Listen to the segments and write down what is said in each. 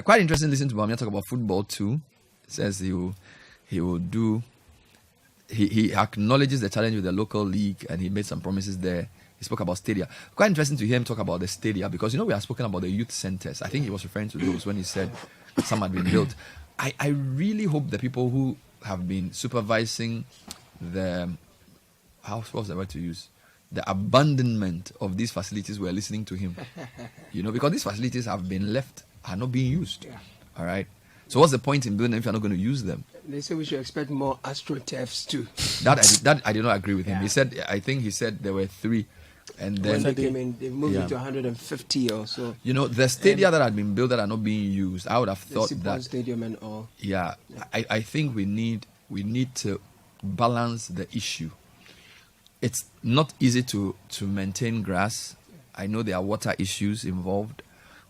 Quite interesting listening to Bawumia talk about football too. Says he will do. He acknowledges the challenge with the local league, and he made some promises there. He spoke about stadia. Quite interesting to hear him talk about the stadia, because we have spoken about the youth centers. I think he was referring to those when he said some had been built. I really hope the people who have been supervising the what's the word to use? The abandonment of these facilities were listening to him. Because these facilities have been left, are not being used. Yeah. All right. So what's the point in building them if you're not going to use them? They say we should expect more astroturfs too. That I did not agree with him. He said he said there were 3. And then when they came in, they moved it to 150 or so. The stadia that had been built that are not being used, I would have thought that stadium and all. Yeah. I think we need to balance the issue. It's not easy to maintain grass. I know there are water issues involved,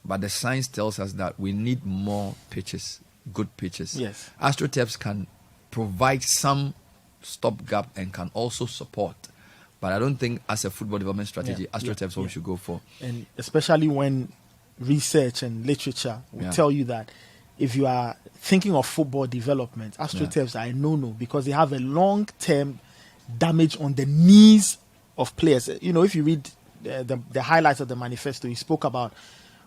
but the science tells us that we need more pitches, good pitches. Yes. AstroTurfs can provide some stopgap and can also support. But I don't think as a football development strategy, AstroTurfs is what we should go for. And especially when research and literature will tell you that if you are thinking of football development, AstroTurfs are a no-no, because they have a long-term damage on the knees of players. If you read the highlights of the manifesto, he spoke about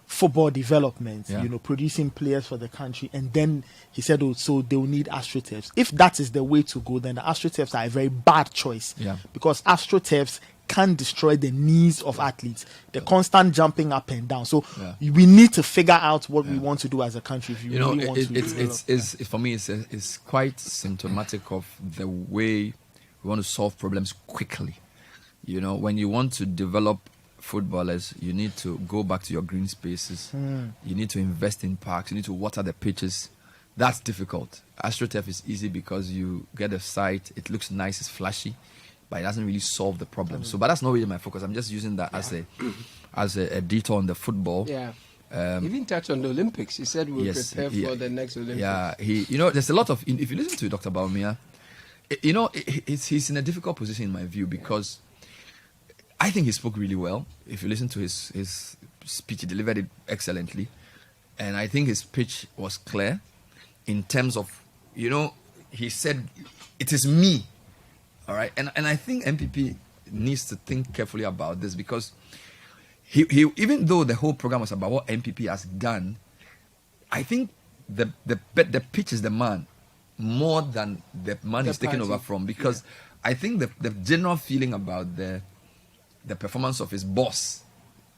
football development, producing players for the country, and then he said, so they will need AstroTurfs. If that is the way to go, then the AstroTurfs are a very bad choice, because AstroTurfs can destroy the knees of athletes, the constant jumping up and down. So we need to figure out what we want to do as a country. If you really want to, for me, it's quite symptomatic of the way we want to solve problems quickly. When you want to develop footballers, you need to go back to your green spaces. You need to invest in parks. You need to water the pitches. That's difficult. AstroTurf is easy because you get a site. It looks nice. It's flashy, but it doesn't really solve the problem. But that's not really my focus. I'm just using that as a detour on the football. Yeah. Even touched on the Olympics. He said we'll prepare for the next Olympics. Yeah. There's a lot of. If you listen to Dr. Bawumia, he's in a difficult position in my view, because I think he spoke really well. If you listen to his speech, he delivered it excellently. And I think his pitch was clear in terms of, he said, it is me. All right. And I think NPP needs to think carefully about this, because he even though the whole program was about what NPP has done, I think the pitch is the man more than the man he's taken over from, because I think the general feeling about the performance of his boss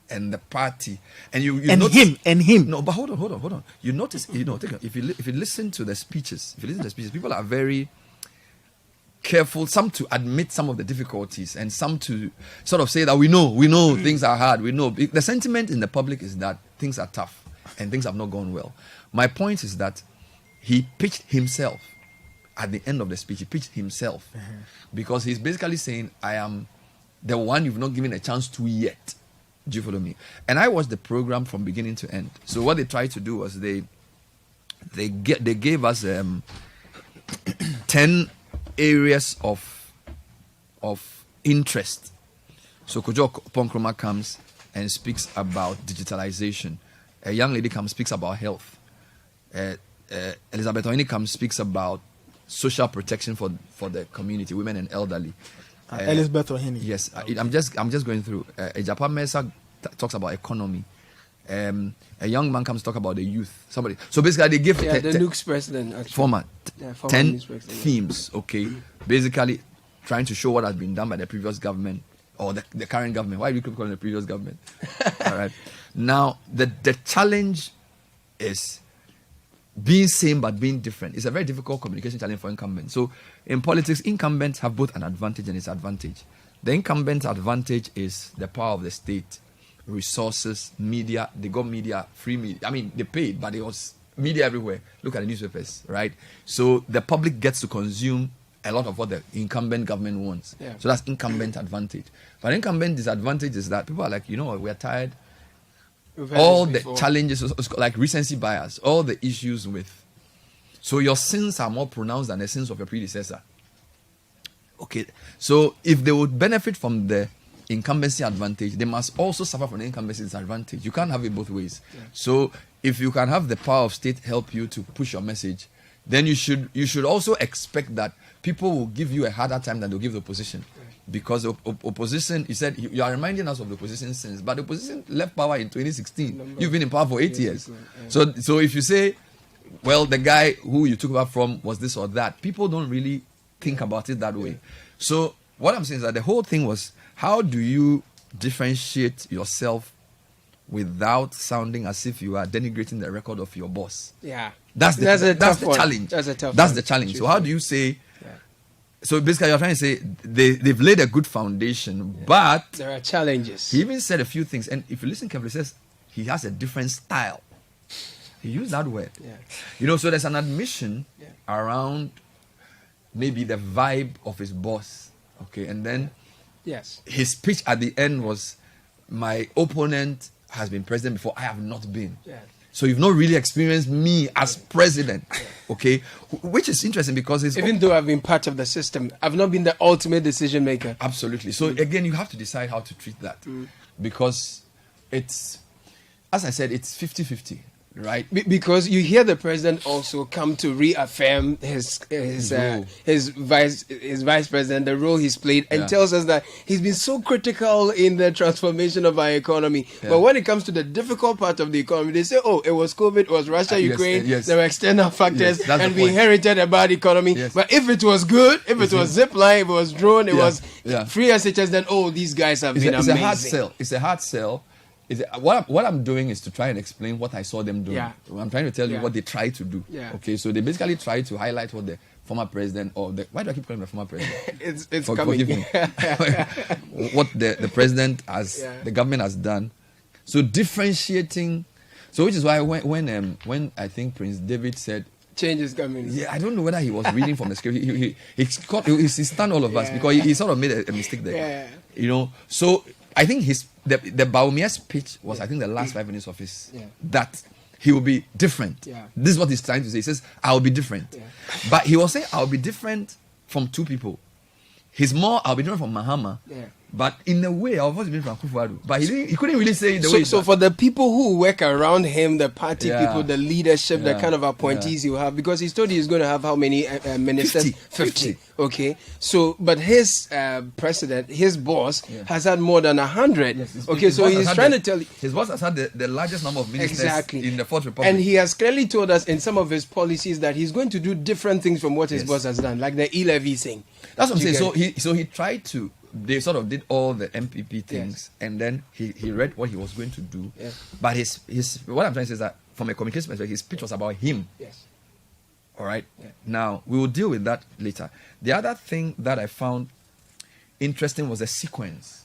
and the party, and you notice, him. No, but hold on. You notice, if you listen to the speeches, people are very careful. Some to admit some of the difficulties, and some to sort of say that we know things are hard. We know the sentiment in the public is that things are tough and things have not gone well. My point is that he pitched himself at the end of the speech. He pitched himself because he's basically saying, I am the one you've not given a chance to yet. Do you follow me? And I watched the program from beginning to end. So what they tried to do was they gave us 10 areas of interest. So Kojo Ponkroma comes and speaks about digitalization. A young lady comes, speaks about health. Elizabeth Oini comes, speaks about social protection for the community, women and elderly. Elizabeth Ohini. Yes, I'm just going through. Japan Mesa talks about economy. A young man comes to talk about the youth. Somebody. So basically, they give the NUC's president actually. Former 10 themes. Okay, basically trying to show what has been done by the previous government or the current government. Why do you keep calling the previous government? All right. Now the challenge is being same but being different. It's a very difficult communication challenge for incumbents. So in politics, incumbents have both an advantage and disadvantage. The incumbent advantage is the power of the state, resources, media. They got media, free media. I mean, they paid, but it was media everywhere. Look at the newspapers, right? So the public gets to consume a lot of what the incumbent government wants. Yeah. So that's incumbent advantage. But incumbent disadvantage is that people are like, we're tired. All the challenges, like recency bias, all the issues with. So your sins are more pronounced than the sins of your predecessor. Okay, so if they would benefit from the incumbency advantage, they must also suffer from the incumbency disadvantage. You can't have it both ways. Yeah. So if you can have the power of state help you to push your message, then you should also expect that people will give you a harder time than they'll give the opposition. Because opposition, you said, you are reminding us of the opposition since, but the opposition left power in 2016. You've been in power for 8 years. So if you say, well, the guy who you took over from was this or that, people don't really think about it that way. So what I'm saying is that the whole thing was, how do you differentiate yourself without sounding as if you are denigrating the record of your boss? Yeah. That's the challenge. That's the challenge. So how do you say... So basically, you're trying to say they've laid a good foundation, but there are challenges. He even said a few things, and if you listen carefully, he says he has a different style. He used that word. So there's an admission around maybe the vibe of his boss. Okay, and then his speech at the end was, "My opponent has been president before. I have not been." So you've not really experienced me as president, okay? Which is interesting because even though I've been part of the system, I've not been the ultimate decision maker. Absolutely. So again, you have to decide how to treat that because it's, as I said, it's 50-50. Right, because you hear the president also come to reaffirm his vice president, the role he's played, and tells us that he's been so critical in the transformation of our economy. But when it comes to the difficult part of the economy, they say, "Oh, it was COVID, it was Russia, Ukraine, there were external factors, and we inherited a bad economy." But if it was good, if it was zipline, if it was drone, it was free SHS, then these guys have been amazing. It's a hard sell. What I'm doing is to try and explain what I saw them doing. I'm trying to tell you what they try to do. Okay, so they basically try to highlight what the former president why do I keep calling him the former president? it's coming. Forgive me. What the president the government has done. So differentiating. So which is why when I think Prince David said change is coming. Yeah, I don't know whether he was reading from the script. He stunned all of us because he sort of made a mistake there. So I think the Bawumia speech was, I think, the last 5 minutes of his, that he will be different. This is what he's trying to say. He says, I'll be different. But he was saying, I'll be different from two people. I'll be different from Mahama. But in a way, I'll be different from Kufuor. But he couldn't really say it the way. So for the people who work around him, the party people, the leadership, the kind of appointees you have, because he's told he's going to have how many ministers? 50. Okay. So, but his president, his boss, has had more than 100. Okay, so he's trying to tell you. His boss has had the largest number of ministers in the Fourth Republic. And he has clearly told us in some of his policies that he's going to do different things from what his boss has done, like the e-levy thing. That's what I'm saying. So he tried to. They sort of did all the NPP things, and then he read what he was going to do. But his what I'm trying to say is that from a communication perspective, his speech was about him. All right. Now we will deal with that later. The other thing that I found interesting was the sequence.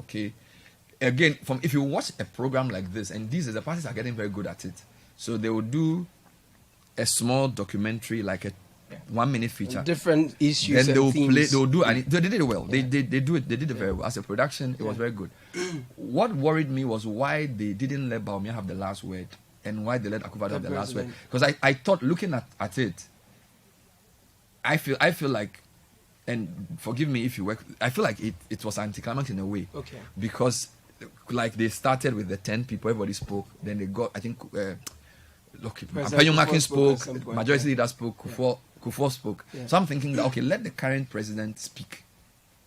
Okay. Again, if you watch a program like this, and the parties are getting very good at it, so they will do a small documentary, like a 1 minute feature, different issues. Then they will play. They will do, and they did it well. They did it. They did it very well. As a production, it was very good. What worried me was why they didn't let Bawumia have the last word, and why they let Akufo-Addo have the last word. Because I thought, looking at it, I feel like, and forgive me if you work, I feel like it was anticlimactic in a way. Because like they started with the 10 people, everybody spoke. Then they got, I think, Penyon Makin spoke, majority leader spoke, Kufuor spoke. So I'm thinking that, okay, let the current president speak.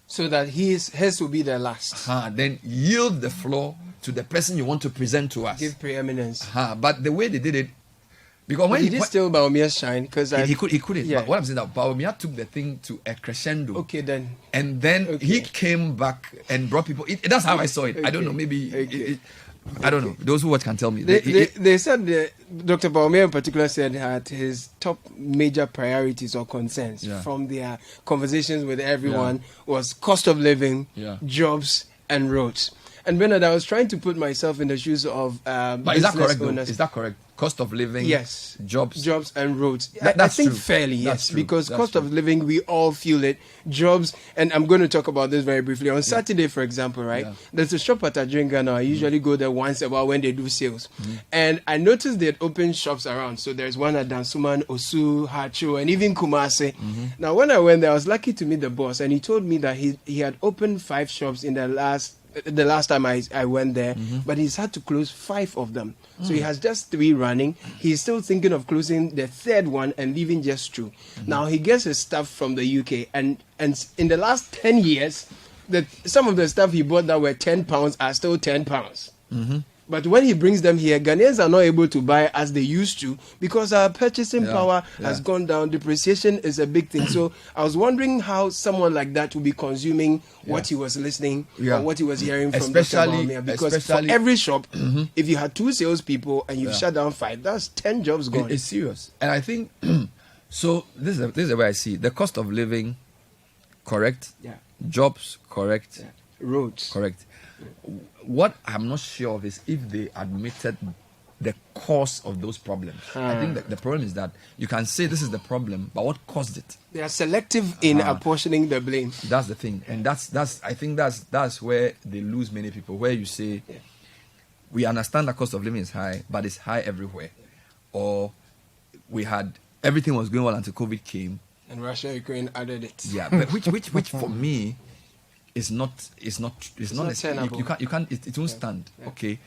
So that his will be the last. Then yield the floor to the person you want to present to us. Give preeminence. But the way they did it, because when he did still Bawumia's shine, because he couldn't. But what I'm saying is that Bawumia took the thing to a crescendo. Okay, then. And then he came back and brought people. That's how I saw it. I don't know. Maybe. I don't know. Those who watch can tell me. They said Dr. Bawumia in particular said that his top major priorities or concerns from their conversations with everyone was cost of living, jobs, and roads. And Bernard, I was trying to put myself in the shoes of but is that correct? Is that correct? Cost of living, yes. Jobs and roads. That's I think true. fairly, yes. Because that's cost of living, we all feel it. Jobs, and I'm going to talk about this very briefly. On Saturday, for example, right? There's a shop at Adringa now. I usually go there once a while when they do sales. And I noticed they had opened shops around. So there's one at Dansuman, Osu, Hacho, and even Kumase. Now, when I went there, I was lucky to meet the boss. And he told me that he had opened 5 shops in the last the last time I went there, but he's had to close 5 of them. So he has just 3 running. He's still thinking of closing the 3rd one and leaving just 2. Now he gets his stuff from the UK, and in the last 10 years, some of the stuff he bought that were £10 are still £10. But when he brings them here, Ghanaians are not able to buy as they used to because our purchasing power has gone down. Depreciation is a big thing. So I was wondering how someone like that will be consuming what he was listening or what he was hearing from Dr. Bawumia. Because for every shop, if you had 2 salespeople and you've shut down 5, that's 10 jobs gone. It's serious. And I think, so this is the way I see it. The cost of living, correct. Yeah. Jobs, correct. Yeah. Roads. Correct. What I'm not sure of is if they admitted the cause of those problems. I think that the problem is that you can say this is the problem, but what caused it? They are selective in apportioning the blame. That's the thing, and I think that's where they lose many people. Where you say we understand the cost of living is high, but it's high everywhere, or everything was going well until COVID came, and Russia, Ukraine added it. Yeah, but which for me. It's not tenable. You can't it won't stand. Okay.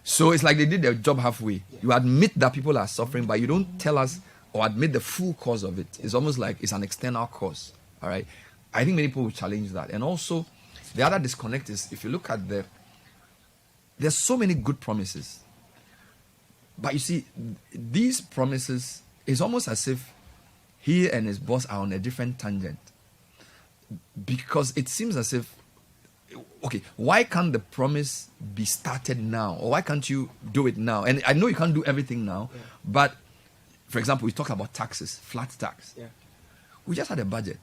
So it's like they did their job halfway. You admit that people are suffering, but you don't tell us or admit the full cause of it. It's almost like it's an external cause. All right. I think many people will challenge that. And also the other disconnect is if you look at there's so many good promises. But you see, these promises, it's almost as if he and his boss are on a different tangent. Because it seems as if, okay, why can't the promise be started now? Or why can't you do it now? And I know you can't do everything now, but for example, we talk about taxes, flat tax. Yeah. We just had a budget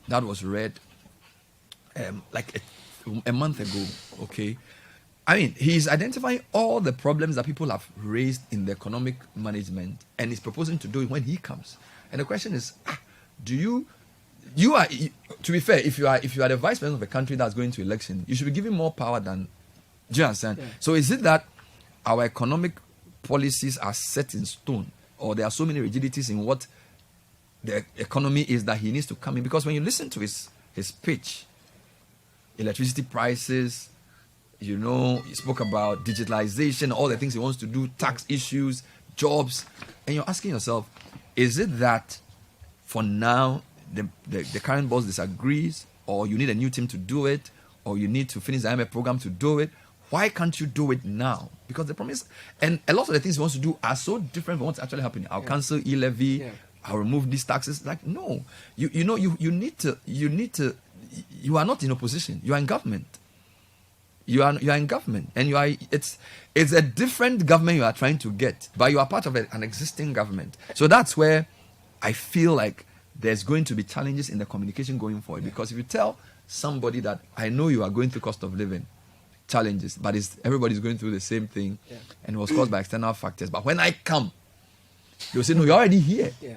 that was read like a month ago, okay? I mean, he's identifying all the problems that people have raised in the economic management and he's proposing to do it when he comes. And the question is, to be fair, if you are the vice president of a country that's going to election, you should be given more power than. Do you understand? Yeah. So is it that our economic policies are set in stone, or there are so many rigidities in what the economy is that he needs to come in? Because when you listen to his pitch, electricity prices, he spoke about digitalization, all the things he wants to do, tax issues, jobs, and you're asking yourself, is it that for now the current boss disagrees, or you need a new team to do it, or you need to finish the IMF program to do it? Why can't you do it now? Because the promise, and a lot of the things he wants to do are so different from what's actually happening. I'll cancel e-levy, I'll remove these taxes. Like, no, you need to, you are not in opposition. You are in government. You are in government, and it's a different government you are trying to get, but you are part of an existing government. So that's where I feel like there's going to be challenges in the communication going forward. Because if you tell somebody that I know you are going through cost of living challenges, but everybody's going through the same thing, and it was caused by external factors. But when I come, they'll say, no, you're already here. Yeah.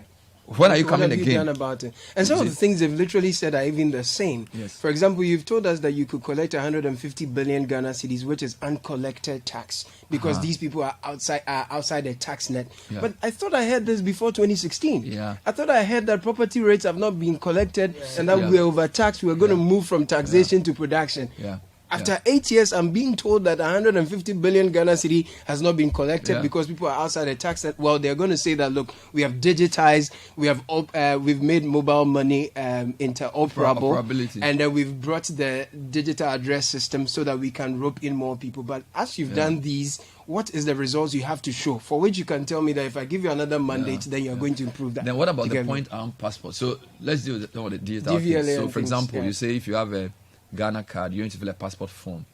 When are you coming again? What have you done about it? And some of the things they've literally said are even the same. Yes. For example, you've told us that you could collect 150 billion Ghana cedis, which is uncollected tax, because these people are outside the tax net. Yeah. But I thought I heard this before 2016. Yeah. I thought I heard that property rates have not been collected and that we are overtaxed. We are going to move from taxation to production. Yeah. After 8 years, I'm being told that 150 billion Ghana cedi has not been collected because people are outside the tax set. Well, they're going to say that, look, we have digitized, we've made mobile money interoperable, and then we've brought the digital address system so that we can rope in more people. But as you've done these, what is the results you have to show for which you can tell me that if I give you another mandate, then you're going to improve that? Then what about the point-armed passport? So let's deal with the digital thing. So, for example, you say if you have a Ghana card, you need to fill a passport form.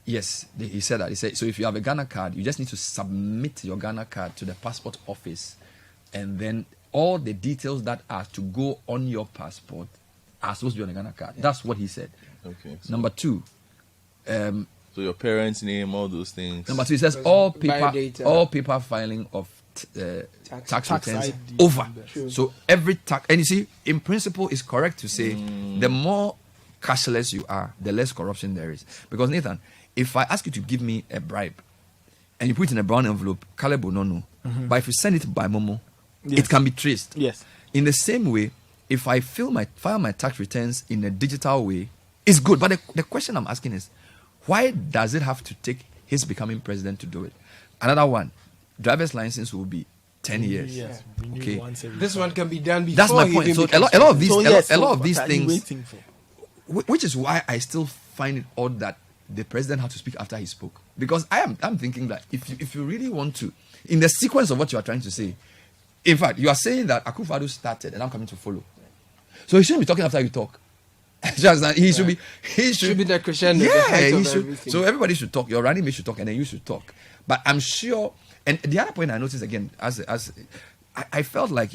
Yes, he said that. He said, so if you have a Ghana card, you just need to submit your Ghana card to the passport office, and then all the details that are to go on your passport are supposed to be on the Ghana card. That's what he said. Okay. So number 2. So your parents' name, all those things. Number 2, he says all paper filing of tax returns ID over. True. So every tax, and you see, in principle, it's correct to say the more cashless you are, the less corruption there is. Because Nathan, if I ask you to give me a bribe and you put it in a brown envelope, Caleb will not know. But if you send it by Momo, it can be traced. Yes. In the same way, if I file my tax returns in a digital way, it's good. But the question I'm asking is, Why does it have to take his becoming president to do it? Another one, driver's license will be 10 years. Yes. Okay. This one can be done before. That's my point. So a lot of these, a lot of these what are you things, waiting for? which is why I still find it odd that the president had to speak after he spoke. Because I'm thinking that if you really want to, in the sequence of what you are trying to say, in fact, you are saying that Akufo-Addo started and I'm coming to follow. So he shouldn't be talking after you talk. Just that he should be the crescendo. Yeah, he should. Everything. So everybody should talk. Your running mate should talk, and then you should talk. But I'm sure. And the other point I noticed again, as I felt like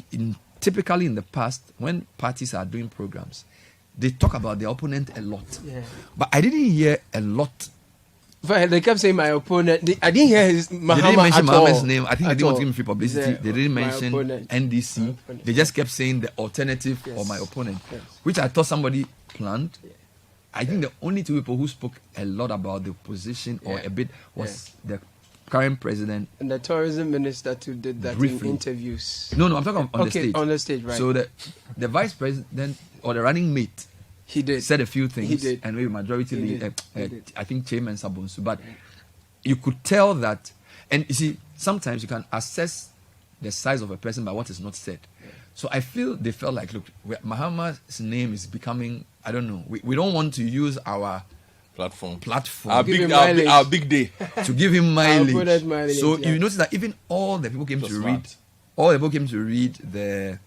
typically in the past when parties are doing programs, they talk about their opponent a lot. Yeah. But I didn't hear a lot. They kept saying my opponent. I didn't hear his They didn't mention Mohammed's name. I think they didn't want to give him free publicity. Yeah. They didn't My mention opponent. NDC. They just kept saying the alternative or my opponent, which I thought somebody planned. I think the only two people who spoke a lot about the position or a bit was the current president and the tourism minister too did that briefly. in interviews. No, I'm talking on the stage. On the stage, right? So the vice president or the running mate he did said a few things, He did. and maybe majority, He did. I think Chairman Sabonsu, but you could tell that, and you see, sometimes you can assess the size of a person by what is not said. So I feel they felt like, look, Mahamad's name is becoming, I don't know, we don't want to use our platform our big day to give him mileage. mileage. So you notice that even all the people came to read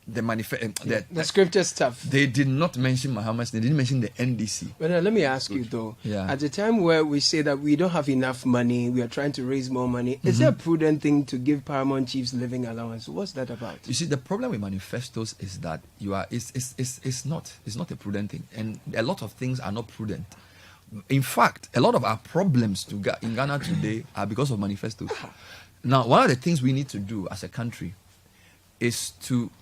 the manifesto, the scripture stuff. They did not mention Muhammad. They didn't mention the NDC. But let me ask you though. Yeah. At the time where we say that we don't have enough money, we are trying to raise more money. Is it a prudent thing to give paramount chiefs living allowance? What's that about? You see, the problem with manifestos is that it's not a prudent thing, and a lot of things are not prudent. In fact, a lot of our problems in Ghana today are because of manifestos. Now, one of the things we need to do as a country is to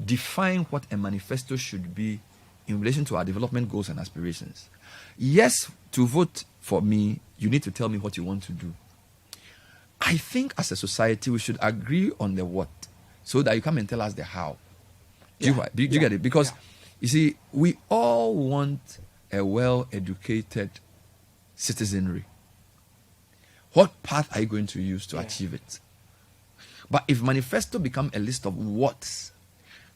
define what a manifesto should be in relation to our development goals and aspirations. Yes, to vote for me, you need to tell me what you want to do. I think as a society, we should agree on the what so that you come and tell us the how. Do you get it? Because, you see, we all want a well-educated citizenry. What path are you going to use to achieve it? But if manifesto become a list of what's,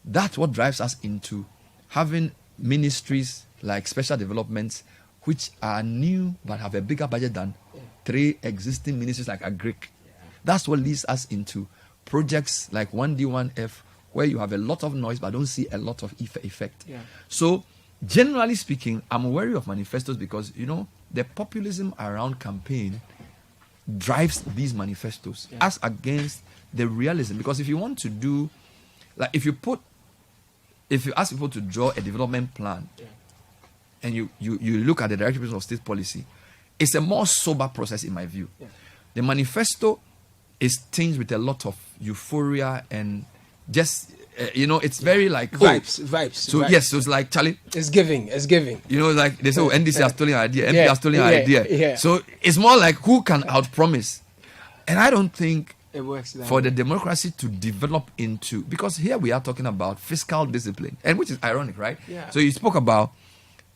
that's what drives us into having ministries like special developments, which are new but have a bigger budget than 3 existing ministries like Agric. That's what leads us into projects like 1D1F, where you have a lot of noise but don't see a lot of effect. So, generally speaking, I'm wary of manifestos because, you know, the populism around campaign drives these manifestos as against the realism. Because if you want to do, like if you ask people to draw a development plan and you look at the direction of state policy, it's a more sober process in my view. The manifesto is tinged with a lot of euphoria and just, it's very like... Vibes. So yes, so it's like, Charlie... It's giving. You know, like they say, NDC has stolen our idea, MP has stolen our idea. So it's more like who can outpromise. And I don't think it works for the democracy to develop into... Because here we are talking about fiscal discipline, and which is ironic, right? So you spoke about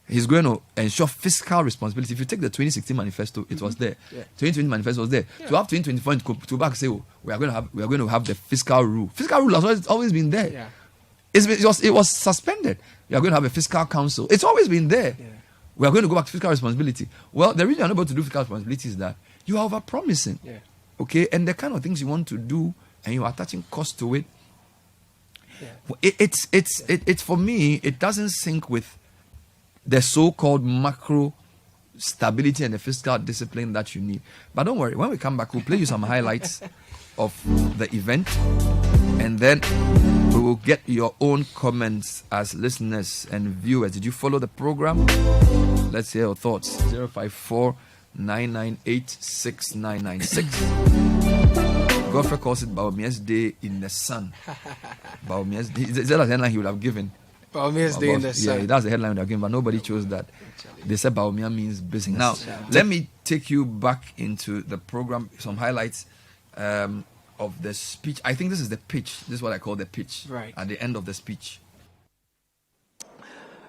he's going to ensure fiscal responsibility. If you take the 2016 manifesto, it was there. 2020 manifesto was there. To have 2024 to back say, we are going to have the fiscal rule. Fiscal rule has always been there. It was suspended. We are going to have a fiscal council. It's always been there. We are going to go back to fiscal responsibility. Well, the reason you're not able to do fiscal responsibility is that you are over-promising. Okay, and the kind of things you want to do, and you are attaching cost to it. It's for me, it doesn't sync with the so-called macro stability and the fiscal discipline that you need. But don't worry, when we come back, we'll play you some highlights of the event, and then we will get your own comments as listeners and viewers. Did you follow the program? Let's hear your thoughts. 054-998-6996. Godfrey calls it Bawumia's Day in the Sun. Bawumia's Day. Is that a headline he would have given? Bawumia's Day in the Sun. Yeah, that's the headline again, but nobody chose that. They said Bawumia means business. Now, let me take you back into the program, some highlights of the speech. I think this is the pitch. This is what I call the pitch. Right. At the end of the speech.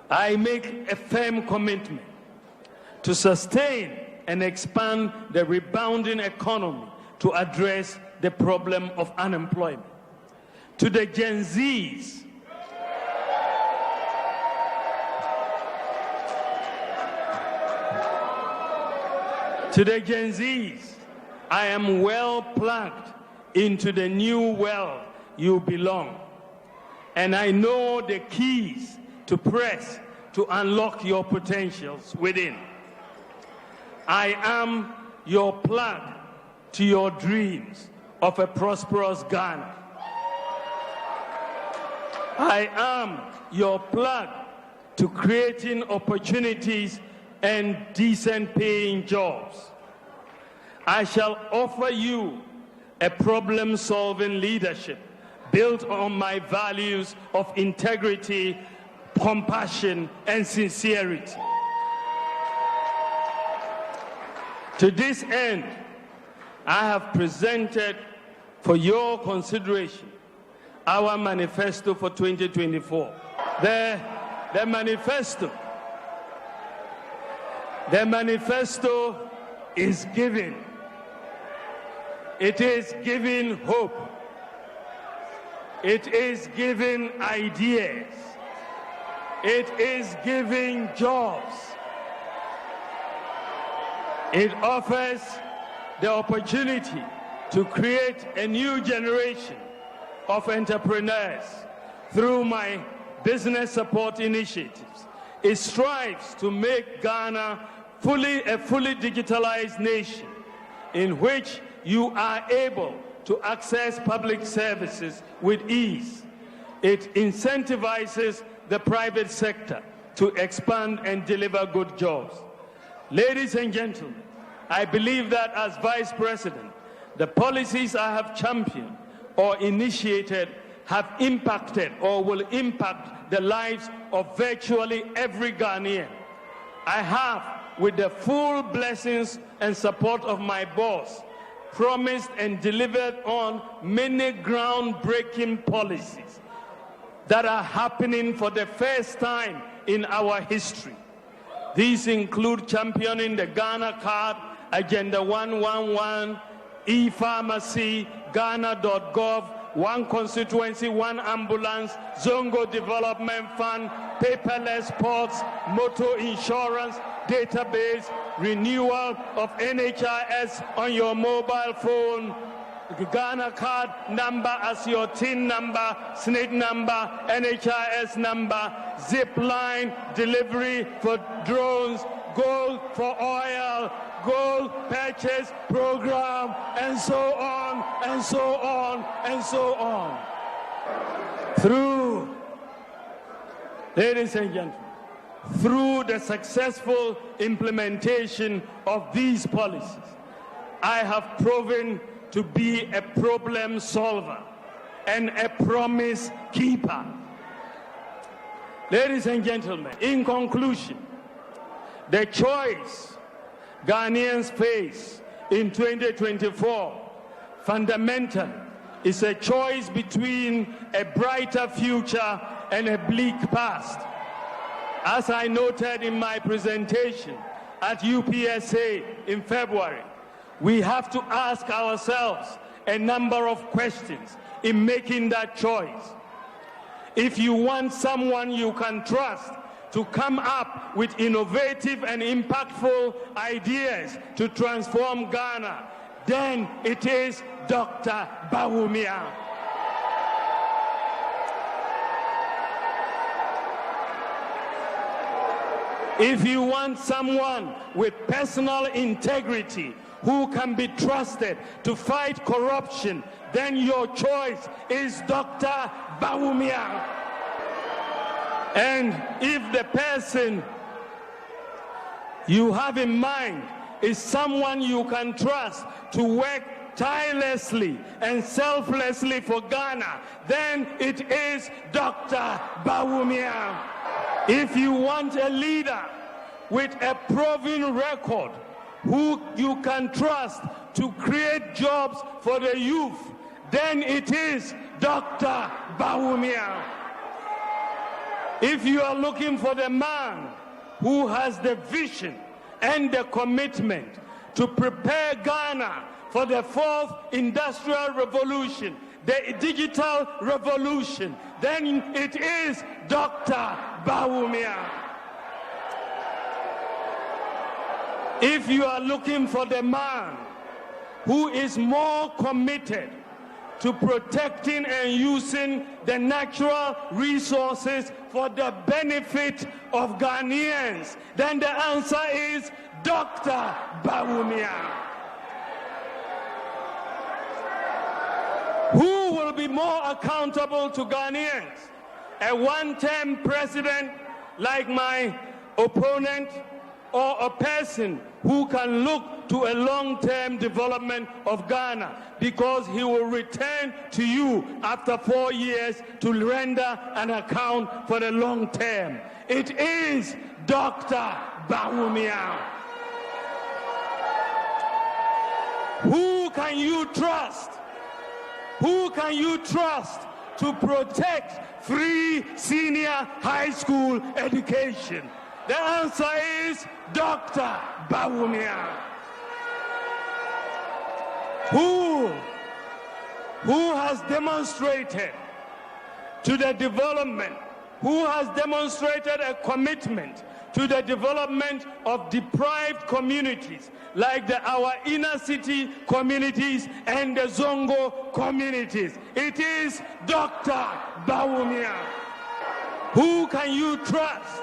I make a firm commitment to sustain and expand the rebounding economy to address the problem of unemployment. To the Gen Zs, I am well plugged into the new world you belong, and I know the keys to press to unlock your potentials within. I am your plug to your dreams of a prosperous Ghana. I am your plug to creating opportunities and decent paying jobs. I shall offer you a problem-solving leadership built on my values of integrity, compassion, and sincerity. To this end, I have presented for your consideration our manifesto for 2024. The manifesto is giving. It is giving hope. It is giving ideas. It is giving jobs. It offers the opportunity to create a new generation of entrepreneurs through my business support initiatives. It strives to make Ghana a fully digitalized nation in which you are able to access public services with ease. It incentivizes the private sector to expand and deliver good jobs. Ladies and gentlemen, I believe that as Vice President, the policies I have championed or initiated have impacted or will impact the lives of virtually every Ghanaian. I have, with the full blessings and support of my boss, promised and delivered on many groundbreaking policies that are happening for the first time in our history. These include championing the Ghana Card, Agenda 111, e-pharmacy, Ghana.gov, one constituency, one ambulance, Zongo Development Fund, paperless ports, motor insurance, database, renewal of NHIS on your mobile phone, Ghana card number as your TIN number, SNID number, NHIS number, zip line, delivery for drones, gold for oil, gold purchase program, and so on, and so on, and so on. Ladies and gentlemen, through the successful implementation of these policies, I have proven to be a problem solver and a promise keeper. Ladies and gentlemen, in conclusion, the choice Ghanaians face in 2024 fundamentally is a choice between a brighter future and a bleak past. As I noted in my presentation at UPSA in February, we have to ask ourselves a number of questions in making that choice. If you want someone you can trust to come up with innovative and impactful ideas to transform Ghana, then it is Dr. Bawumia. If you want someone with personal integrity who can be trusted to fight corruption, then your choice is Dr. Bawumia. And if the person you have in mind is someone you can trust to work tirelessly and selflessly for Ghana, then it is Dr. Bawumia. If you want a leader with a proven record who you can trust to create jobs for the youth, then it is Dr. Bawumia. If you are looking for the man who has the vision and the commitment to prepare Ghana for the fourth industrial revolution, the digital revolution, then it is Dr. Bawumia. If you are looking for the man who is more committed to protecting and using the natural resources for the benefit of Ghanaians, then the answer is Dr. Bawumia. Who will be more accountable to Ghanaians? A one-term president like my opponent, or a person who can look to a long-term development of Ghana, because he will return to you after 4 years to render an account for the long term? It is Dr. Bawumia. Who can you trust? Who can you trust to protect free senior high school education? The answer is Dr. Bawumia. Who has demonstrated to the development, who has demonstrated a commitment to the development of deprived communities like our inner city communities and the Zongo communities? It is Dr. Bawumia. Who can you trust?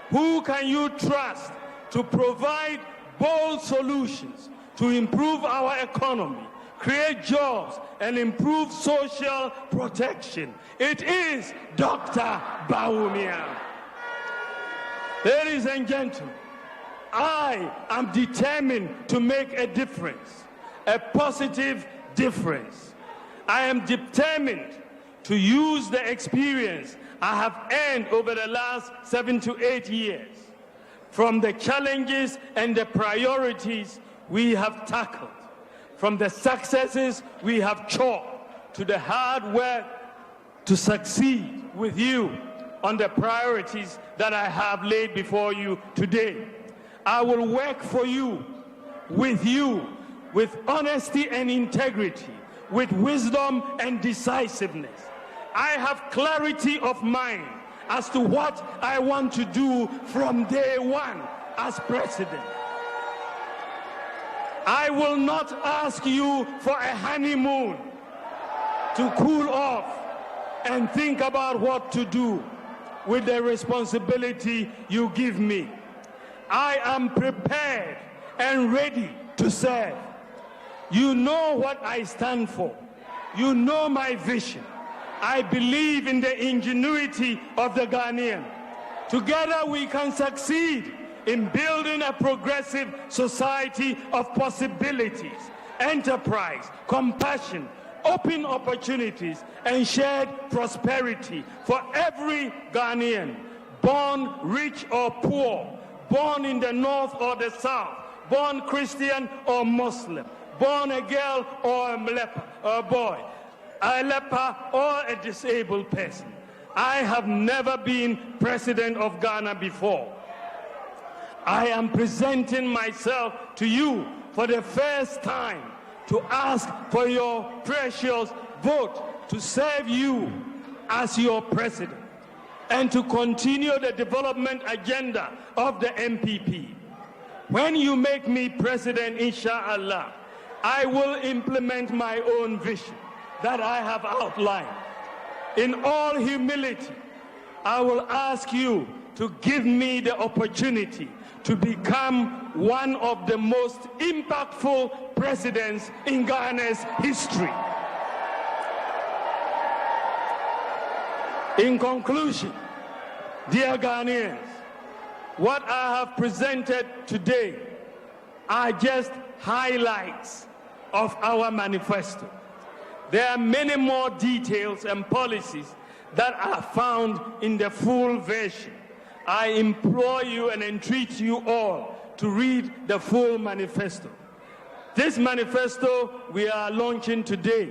Who can you trust to provide bold solutions to improve our economy, create jobs, and improve social protection? It is Dr. Bawumia. Ladies and gentlemen, I am determined to make a difference, a positive difference. I am determined to use the experience I have earned over the last 7 to 8 years, from the challenges and the priorities we have tackled, from the successes we have chalked, to the hard work to succeed with you on the priorities that I have laid before you today. I will work for you, with honesty and integrity, with wisdom and decisiveness. I have clarity of mind as to what I want to do from day one as president. I will not ask you for a honeymoon to cool off and think about what to do with the responsibility you give me. I am prepared and ready to serve. You know what I stand for. You know my vision. I believe in the ingenuity of the Ghanaian. Together we can succeed in building a progressive society of possibilities, enterprise, compassion, open opportunities, and shared prosperity for every Ghanaian, born rich or poor, born in the north or the south, born Christian or Muslim, born a girl or a leper or a boy, a leper or a disabled person. I have never been president of Ghana before. I am presenting myself to you for the first time to ask for your precious vote to serve you as your president and to continue the development agenda of the NPP. When you make me president, inshallah, I will implement my own vision that I have outlined. In all humility, I will ask you to give me the opportunity to become one of the most impactful presidents in Ghana's history. In conclusion, dear Ghanaians, what I have presented today are just highlights of our manifesto. There are many more details and policies that are found in the full version. I implore you and entreat you all to read the full manifesto. This manifesto we are launching today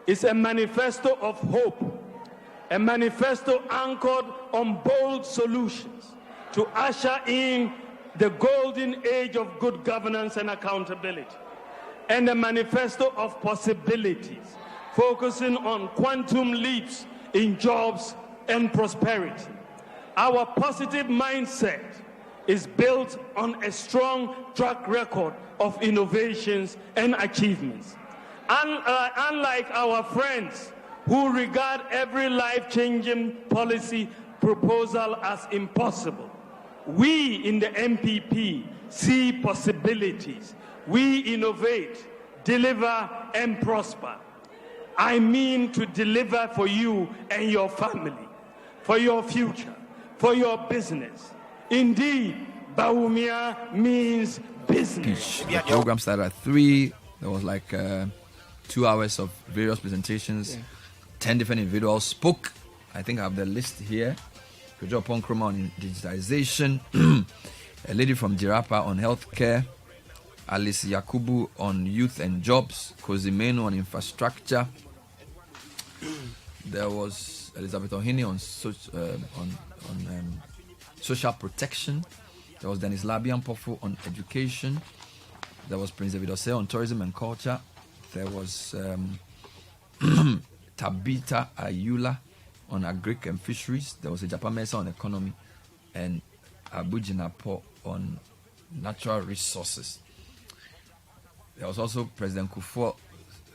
is a manifesto of hope, a manifesto anchored on bold solutions to usher in the golden age of good governance and accountability, and a manifesto of possibilities, focusing on quantum leaps in jobs and prosperity. Our positive mindset is built on a strong track record of innovations and achievements. Unlike our friends who regard every life-changing policy proposal as impossible, we in the NPP see possibilities. We innovate, deliver, and prosper. I mean to deliver for you and your family, for your future, for your business. Indeed, Bawumia means business. The program started at 3. There was like 2 hours of various presentations. 10 different individuals spoke. I think I have the list here. Kojo Ponkroma on digitalization, a lady from Jirapa on healthcare, Alice Yakubu on youth and jobs, Kozimeno on infrastructure. There was Elizabeth Ohini on social protection. There was Dennis Labian Pofu on education. There was Prince David Ose on tourism and culture. There was Tabitha Ayula on agric and fisheries. There was a Japan Mesa on economy, and Abu Jinapo on natural resources. There was also President Kufuor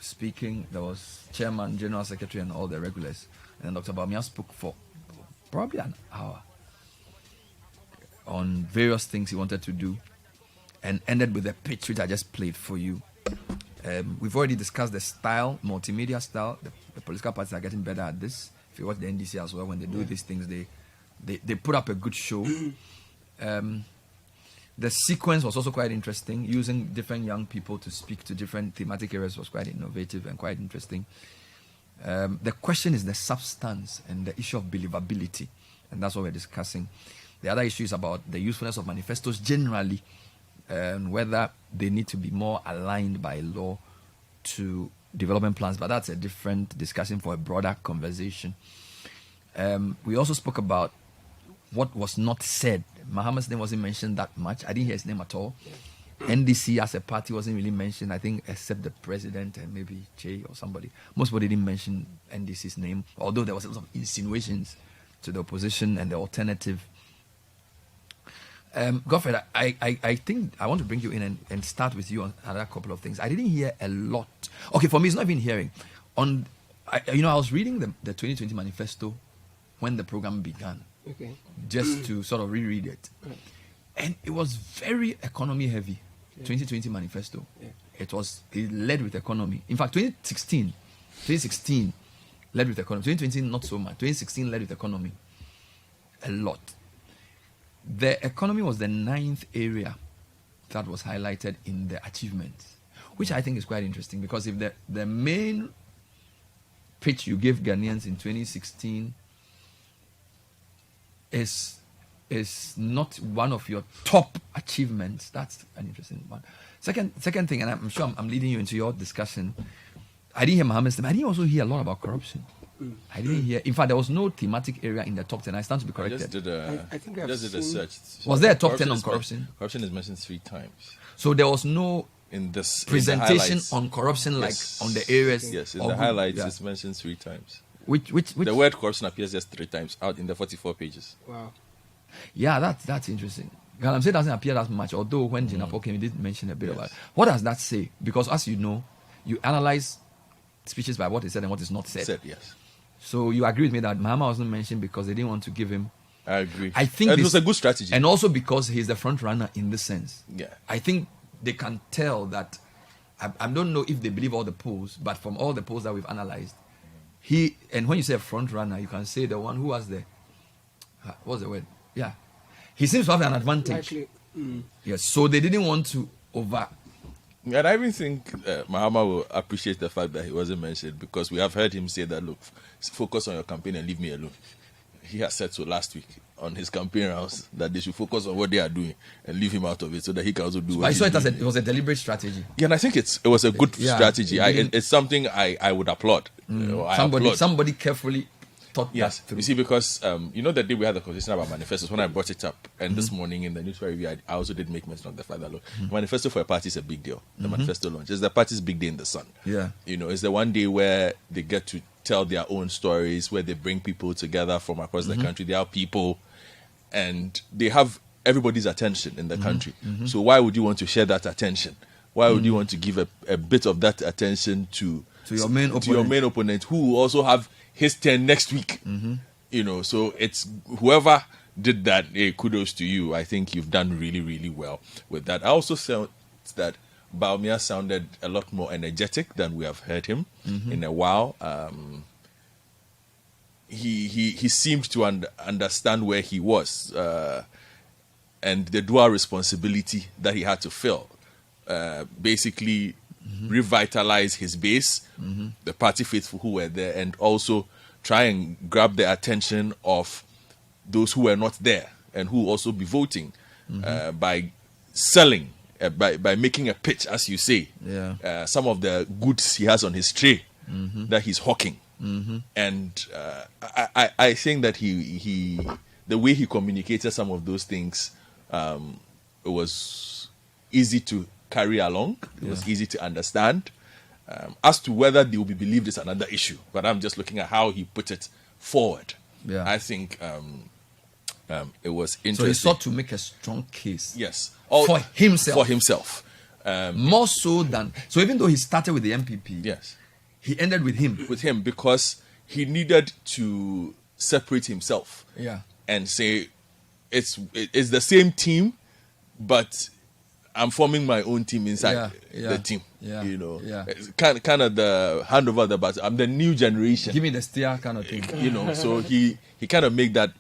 speaking. There was Chairman, General Secretary, and all the regulars. And then Dr. Bawumia spoke for probably an hour on various things he wanted to do, and ended with a pitch which I just played for you. We've already discussed the style, multimedia style. The political parties are getting better at this. If you watch the NDC as well, when they do these things, they put up a good show. The sequence was also quite interesting. Using different young people to speak to different thematic areas was quite innovative and quite interesting. The question is the substance and the issue of believability, and that's what we're discussing. The other issue is about the usefulness of manifestos generally, and whether they need to be more aligned by law to development plans, but that's a different discussion for a broader conversation. We also spoke about what was not said. Mahamad's name wasn't mentioned that much. I didn't hear his name at all. NDC as a party wasn't really mentioned, I think, except the president and maybe Che or somebody. Most people didn't mention NDC's name, although there was a lot of insinuations to the opposition and the alternative. Godfrey, I think I want to bring you in and start with you on another couple of things. I didn't hear a lot. Okay, for me, it's not even hearing. I was reading the 2020 manifesto when the program began, just to sort of reread it. And it was very economy heavy, 2020 manifesto. It led with economy. In fact, 2016 led with economy. 2020, not so much. 2016 led with economy a lot. The economy was the 9th area that was highlighted in the achievements, which I think is quite interesting, because if the main pitch you gave Ghanaians in 2016 is not one of your top achievements, that's an interesting one. Second thing, and I'm sure I'm leading you into your discussion, I didn't hear Mohammed's name. I didn't also hear a lot about corruption. I didn't hear. In fact, there was no thematic area in the top 10. I stand to be corrected. I think I just did a search. Was there a top 10 on corruption? Corruption is mentioned 3 times. So there was no in this presentation on corruption, like on the areas. Yes, in the highlights, it's mentioned 3 times. Which the word corruption appears just 3 times out in the 44 pages. Wow. Yeah, that's interesting. Galamsey doesn't appear that much, although when Jinapo came, he did mention a bit about it. What does that say? Because as you know, you analyze speeches by what is said and what is not said. Yes. So you agree with me that Mahama wasn't mentioned because they didn't want to give him. I agree. I think it was a good strategy. And also because he's the front runner in this sense. Yeah. I think they can tell that. I don't know if they believe all the polls, but from all the polls that we've analyzed, and when you say a front runner, you can say the one who has what's the word? Yeah. He seems to have an advantage. Yes. So they didn't want to over. And I even think Mahama will appreciate the fact that he wasn't mentioned, because we have heard him say that, look, focus on your campaign and leave me alone. He has said so last week on his campaign rounds that they should focus on what they are doing and leave him out of it so that he can also do what I saw it was a deliberate strategy. Yeah, and I think it was a good strategy. It's something I would applaud. Somebody carefully. thought Yes, that through. you see, because you know, the day we had the conversation about manifestos, when I brought it up, and this morning in the newspaper review, I also did make mention of the fact that, look, manifesto for a party is a big deal. The manifesto launch is the party's big day in the sun. Yeah. You know, it's the one day where they get to tell their own stories, where they bring people together from across the country. They are people, and they have everybody's attention in the country. So why would you want to share that attention? Why would you want to give a bit of that attention to your main to your main opponent, who will also have his turn next week? You know, so it's whoever did that. Hey, kudos to you. I think you've done really, really well with that. I also felt that Bawumia sounded a lot more energetic than we have heard him in a while. He seemed to understand where he was and the dual responsibility that he had to fill. Basically, revitalize his base, the party faithful who were there, and also try and grab the attention of those who were not there and who also be voting by selling, by making a pitch, as you say, some of the goods he has on his tray that he's hawking. And I think that he the way he communicated some of those things, it was easy to carry along. It was easy to understand. As to whether they will be believed is another issue, but I'm just looking at how he put it forward. I think it was interesting. So he sought to make a strong case. Yes. For himself. For himself. More so than... So even though he started with the MPP, yes, he ended with him. With him, because he needed to separate himself. And say, it's the same team, but I'm forming my own team inside the team. You know, it's kind of the hand over the baton. I'm the new generation. Give me the steer kind of thing. You know, so he kind of made that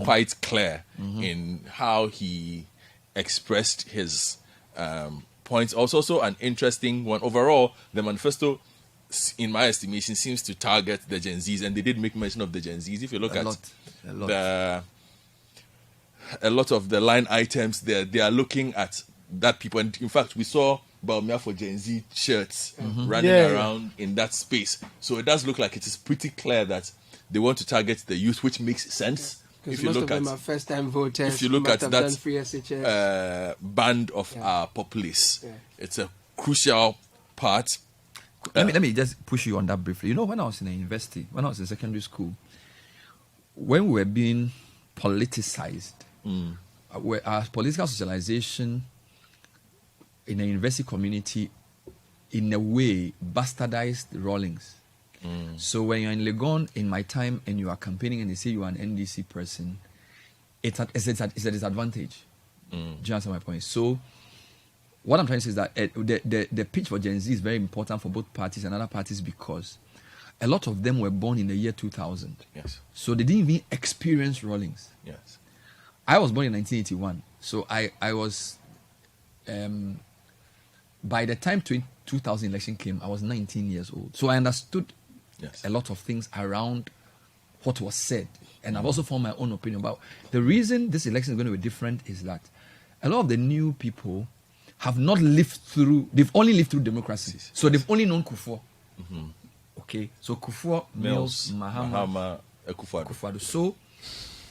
quite clear in how he expressed his points. Also, an interesting one. Overall, the manifesto, in my estimation, seems to target the Gen Zs, and they did make mention of the Gen Zs. If you look at a lot of the line items there, they are looking at that people. And in fact, we saw Bawumia for Gen Z shirts running around in that space. So it does look like it is pretty clear that they want to target the youth, which makes sense. If you look at them are first-time voters, if you look at that free SHS. Band of our populace, it's a crucial part. Let me just push you on that briefly. You know, when I was in the university, when I was in secondary school, when we were being politicized, our political socialization in the university community, in a way, bastardized Rawlings. So when you're in Legon, in my time, and you are campaigning and they say you are an NDC person, it's a disadvantage. Do you understand my point? So what I'm trying to say is that the pitch for Gen Z is very important for both parties and other parties, because a lot of them were born in the year 2000. Yes. So they didn't even experience Rawlings. Yes. I was born in 1981. So I was... by the time 2000 election came, I was 19 years old. So I understood a lot of things around what was said. And I've also formed my own opinion about the reason this election is going to be different is that a lot of the new people have not lived through, they've only lived through democracy. So they've only known Kufuor. Okay, so Kufuor, Mills, Mahama, Akufo-Addo. So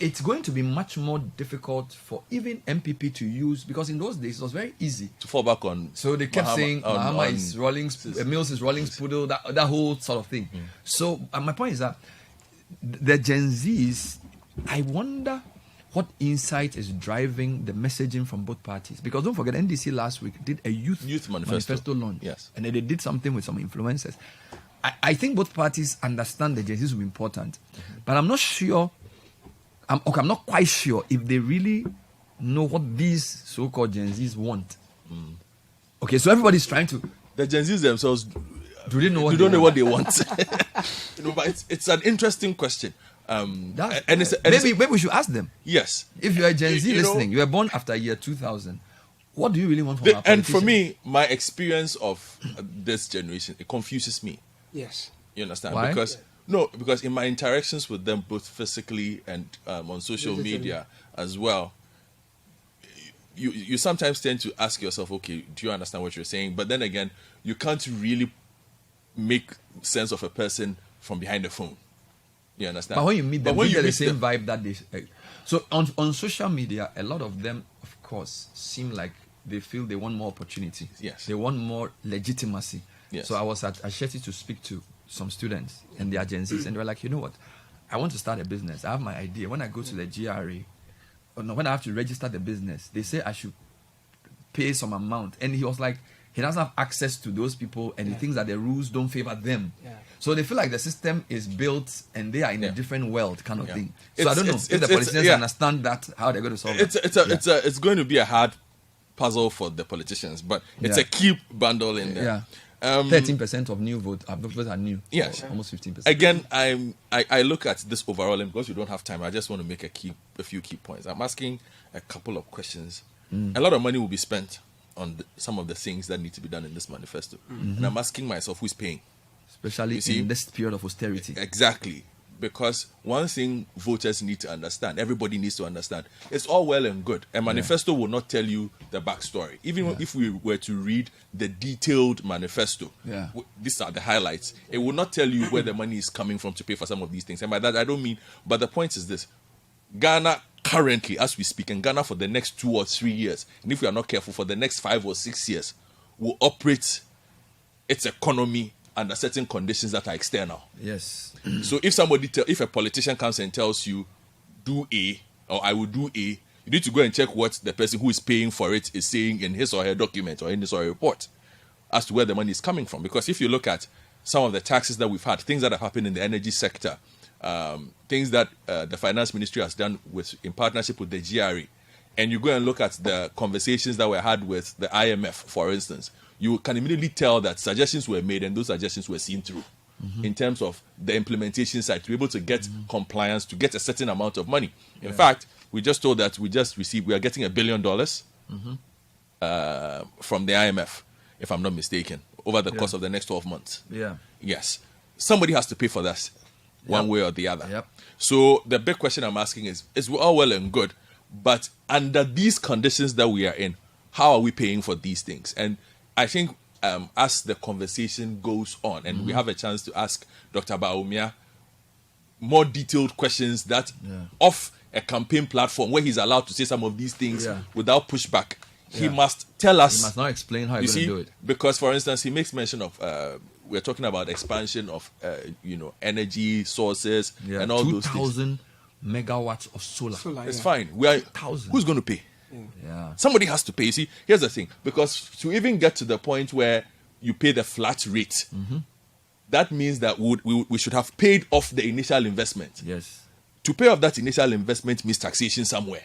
it's going to be much more difficult for even MPP to use, because in those days it was very easy to fall back on. So they kept saying Mahama is Rawlings, Mills is Rawlings Poodle, that whole sort of thing. So my point is that the Gen Zs, I wonder what insight is driving the messaging from both parties. Because don't forget, NDC last week did a youth manifesto launch. Yes. And then they did something with some influencers. I think both parties understand the Gen Zs will be important. But I'm not sure, I'm not quite sure if they really know what these so-called Gen Zs want. Okay, so everybody's trying to... The Gen Zs themselves... Do they know what they don't know what they want? You know, but it's an interesting question. Maybe we should ask them. Yes. If you are a Gen Z listening, you were born after year 2000. What do you really want from our politicians? And for me, my experience of this generation, it confuses me. Yes. You understand? Why? Because in my interactions with them, both physically and on social media as well, you sometimes tend to ask yourself, okay, do you understand what you're saying? But then again, you can't really make sense of a person from behind the phone. You understand? But when you meet them, when you you get the meet same them, vibe that they. So on social media, a lot of them, of course, seem like they feel they want more opportunity. Yes. They want more legitimacy. Yes. So I was at Austerity to speak to some students and the agencies, and they were like, you know what? I want to start a business. I have my idea. When I go to the GRA, or no, when I have to register the business, they say I should pay some amount. And he was like, he doesn't have access to those people, and he thinks that the rules don't favor them. Yeah. So they feel like the system is built and they are in a different world kind of thing. So It's- I don't know it's- if the it's- politicians understand that, how they're going to solve it. it's going to be a hard puzzle for the politicians, but it's a key bundle in there. Yeah. 13% of new votes are new. Yes. Almost 15%. Again, I look at this overall, and because we don't have time, I just want to make a few key points. I'm asking a couple of questions. A lot of money will be spent on some of the things that need to be done in this manifesto, and I'm asking myself, who's paying? Especially in this period of austerity. Exactly. Because one thing voters need to understand, everybody needs to understand, it's all well and good. A manifesto will not tell you the backstory. Even if we were to read the detailed manifesto, these are the highlights, it will not tell you where the money is coming from to pay for some of these things. And by that, I don't mean, but the point is this: Ghana currently, as we speak, and Ghana for the next 2 or 3 years, and if we are not careful, for the next 5 or 6 years, will operate its economy under certain conditions that are external. Yes. So if if a politician comes and tells you, do A, or I will do A, you need to go and check what the person who is paying for it is saying in his or her document or in his or her report as to where the money is coming from. Because if you look at some of the taxes that we've had, things that have happened in the energy sector, things that the finance ministry has done in partnership with the GRA, and you go and look at the conversations that were had with the IMF, for instance, you can immediately tell that suggestions were made and those suggestions were seen through in terms of the implementation side, to be able to get compliance, to get a certain amount of money. In fact, we just told that we are getting $1 billion from the IMF, if I'm not mistaken, over the course of the next 12 months. Yeah. Yes. Somebody has to pay for that one way or the other. Yep. So the big question I'm asking is all well and good, but under these conditions that we are in, how are we paying for these things? And I think as the conversation goes on, and we have a chance to ask Dr. Bawumia more detailed questions that off a campaign platform where he's allowed to say some of these things without pushback, he must tell us. He must now explain how he's going to do it. Because, for instance, he makes mention of we're talking about expansion of energy sources and all those things. 2,000 megawatts of solar. It's fine. Who's going to pay? Yeah. Somebody has to pay. You see, here's the thing. Because to even get to the point where you pay the flat rate, that means that we should have paid off the initial investment. Yes. To pay off that initial investment means taxation somewhere.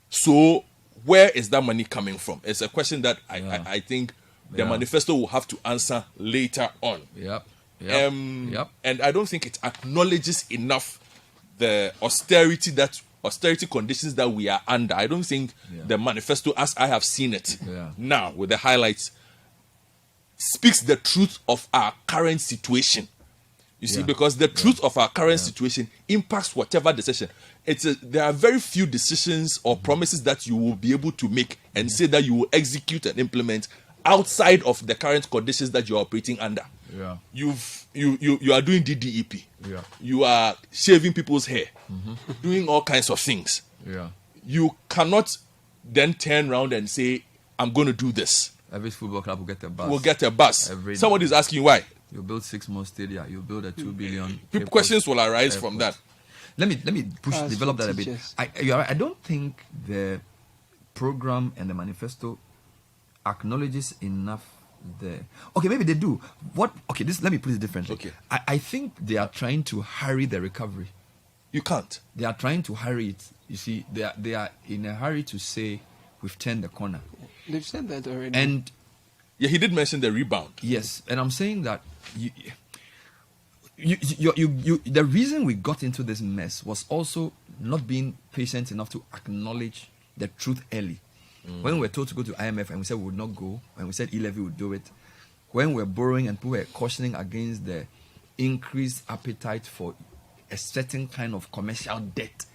So where is that money coming from? It's a question that I think the manifesto will have to answer later on. Yep. And I don't think it acknowledges enough the austerity conditions that we are under. I don't think the manifesto, as I have seen it now with the highlights, speaks the truth of our current situation. You see, because the truth of our current situation impacts whatever decision. There are very few decisions or promises that you will be able to make and say that you will execute and implement outside of the current conditions that you're operating under. Yeah. You are doing DDEP. Yeah. You are shaving people's hair, doing all kinds of things. Yeah. You cannot then turn around and say, I'm going to do this. Every football club will get a bus. We'll get a bus. Somebody's asking why. You build 6 more stadia. You build a 2 billion. Questions will arise from that. Let me develop that a bit. I don't think the program and the manifesto acknowledges enough maybe they do. Let me put it differently. Okay. I think they are trying to hurry the recovery. You can't. They are trying to hurry it. You see, they are in a hurry to say we've turned the corner. They've said that already. And he did mention the rebound. Yes, and I'm saying that the reason we got into this mess was also not being patient enough to acknowledge the truth early. When we were told to go to IMF and we said we would not go, and we said E-Levy would do it, when we were borrowing and people were cautioning against the increased appetite for a certain kind of commercial debt,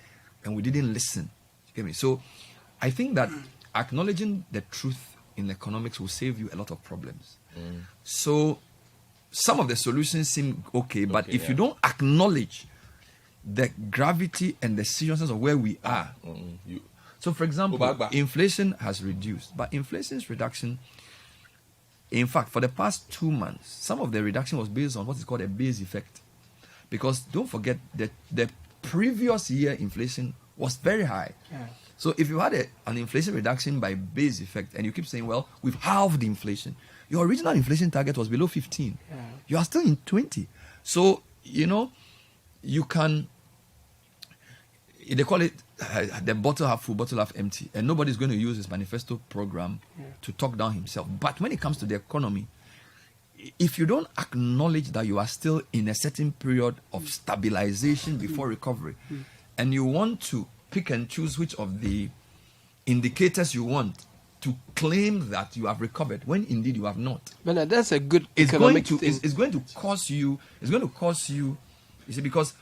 and we didn't listen. Okay, so I think that acknowledging the truth in economics will save you a lot of problems. So some of the solutions seem okay, but if you don't acknowledge the gravity and the seriousness of where we are. So, for example, inflation has reduced, but inflation's reduction, in fact, for the past 2 months, some of the reduction was based on what is called a base effect. Because don't forget that the previous year inflation was very high. Yeah. So if you had an inflation reduction by base effect and you keep saying, well, we've halved the inflation, your original inflation target was below 15. Yeah. You are still in 20. So, you can, they call it the bottle half full, bottle half empty. And nobody's going to use his manifesto program to talk down himself. But when it comes to the economy, if you don't acknowledge that you are still in a certain period of stabilization before recovery, and you want to pick and choose which of the indicators you want to claim that you have recovered when indeed you have not. But that's a good economic thing. It's going to cost you, you see, because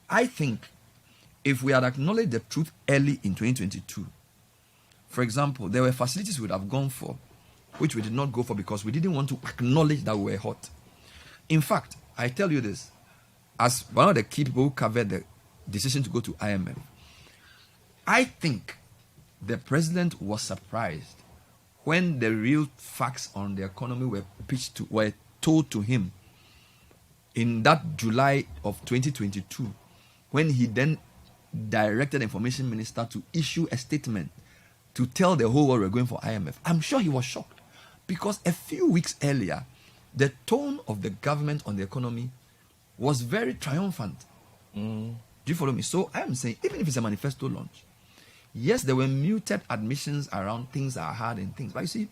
I think if we had acknowledged the truth early in 2022, for example, there were facilities we would have gone for, which we did not go for because we didn't want to acknowledge that we were hot. In fact, I tell you this, as one of the key people who covered the decision to go to IMF, I think the president was surprised when the real facts on the economy were told to him in that July of 2022, when he then directed the information minister to issue a statement to tell the whole world we're going for IMF. I'm sure he was shocked because a few weeks earlier, the tone of the government on the economy was very triumphant. Do you follow me? So I am saying, even if it's a manifesto launch, yes, there were muted admissions around things that are hard and things. But you see,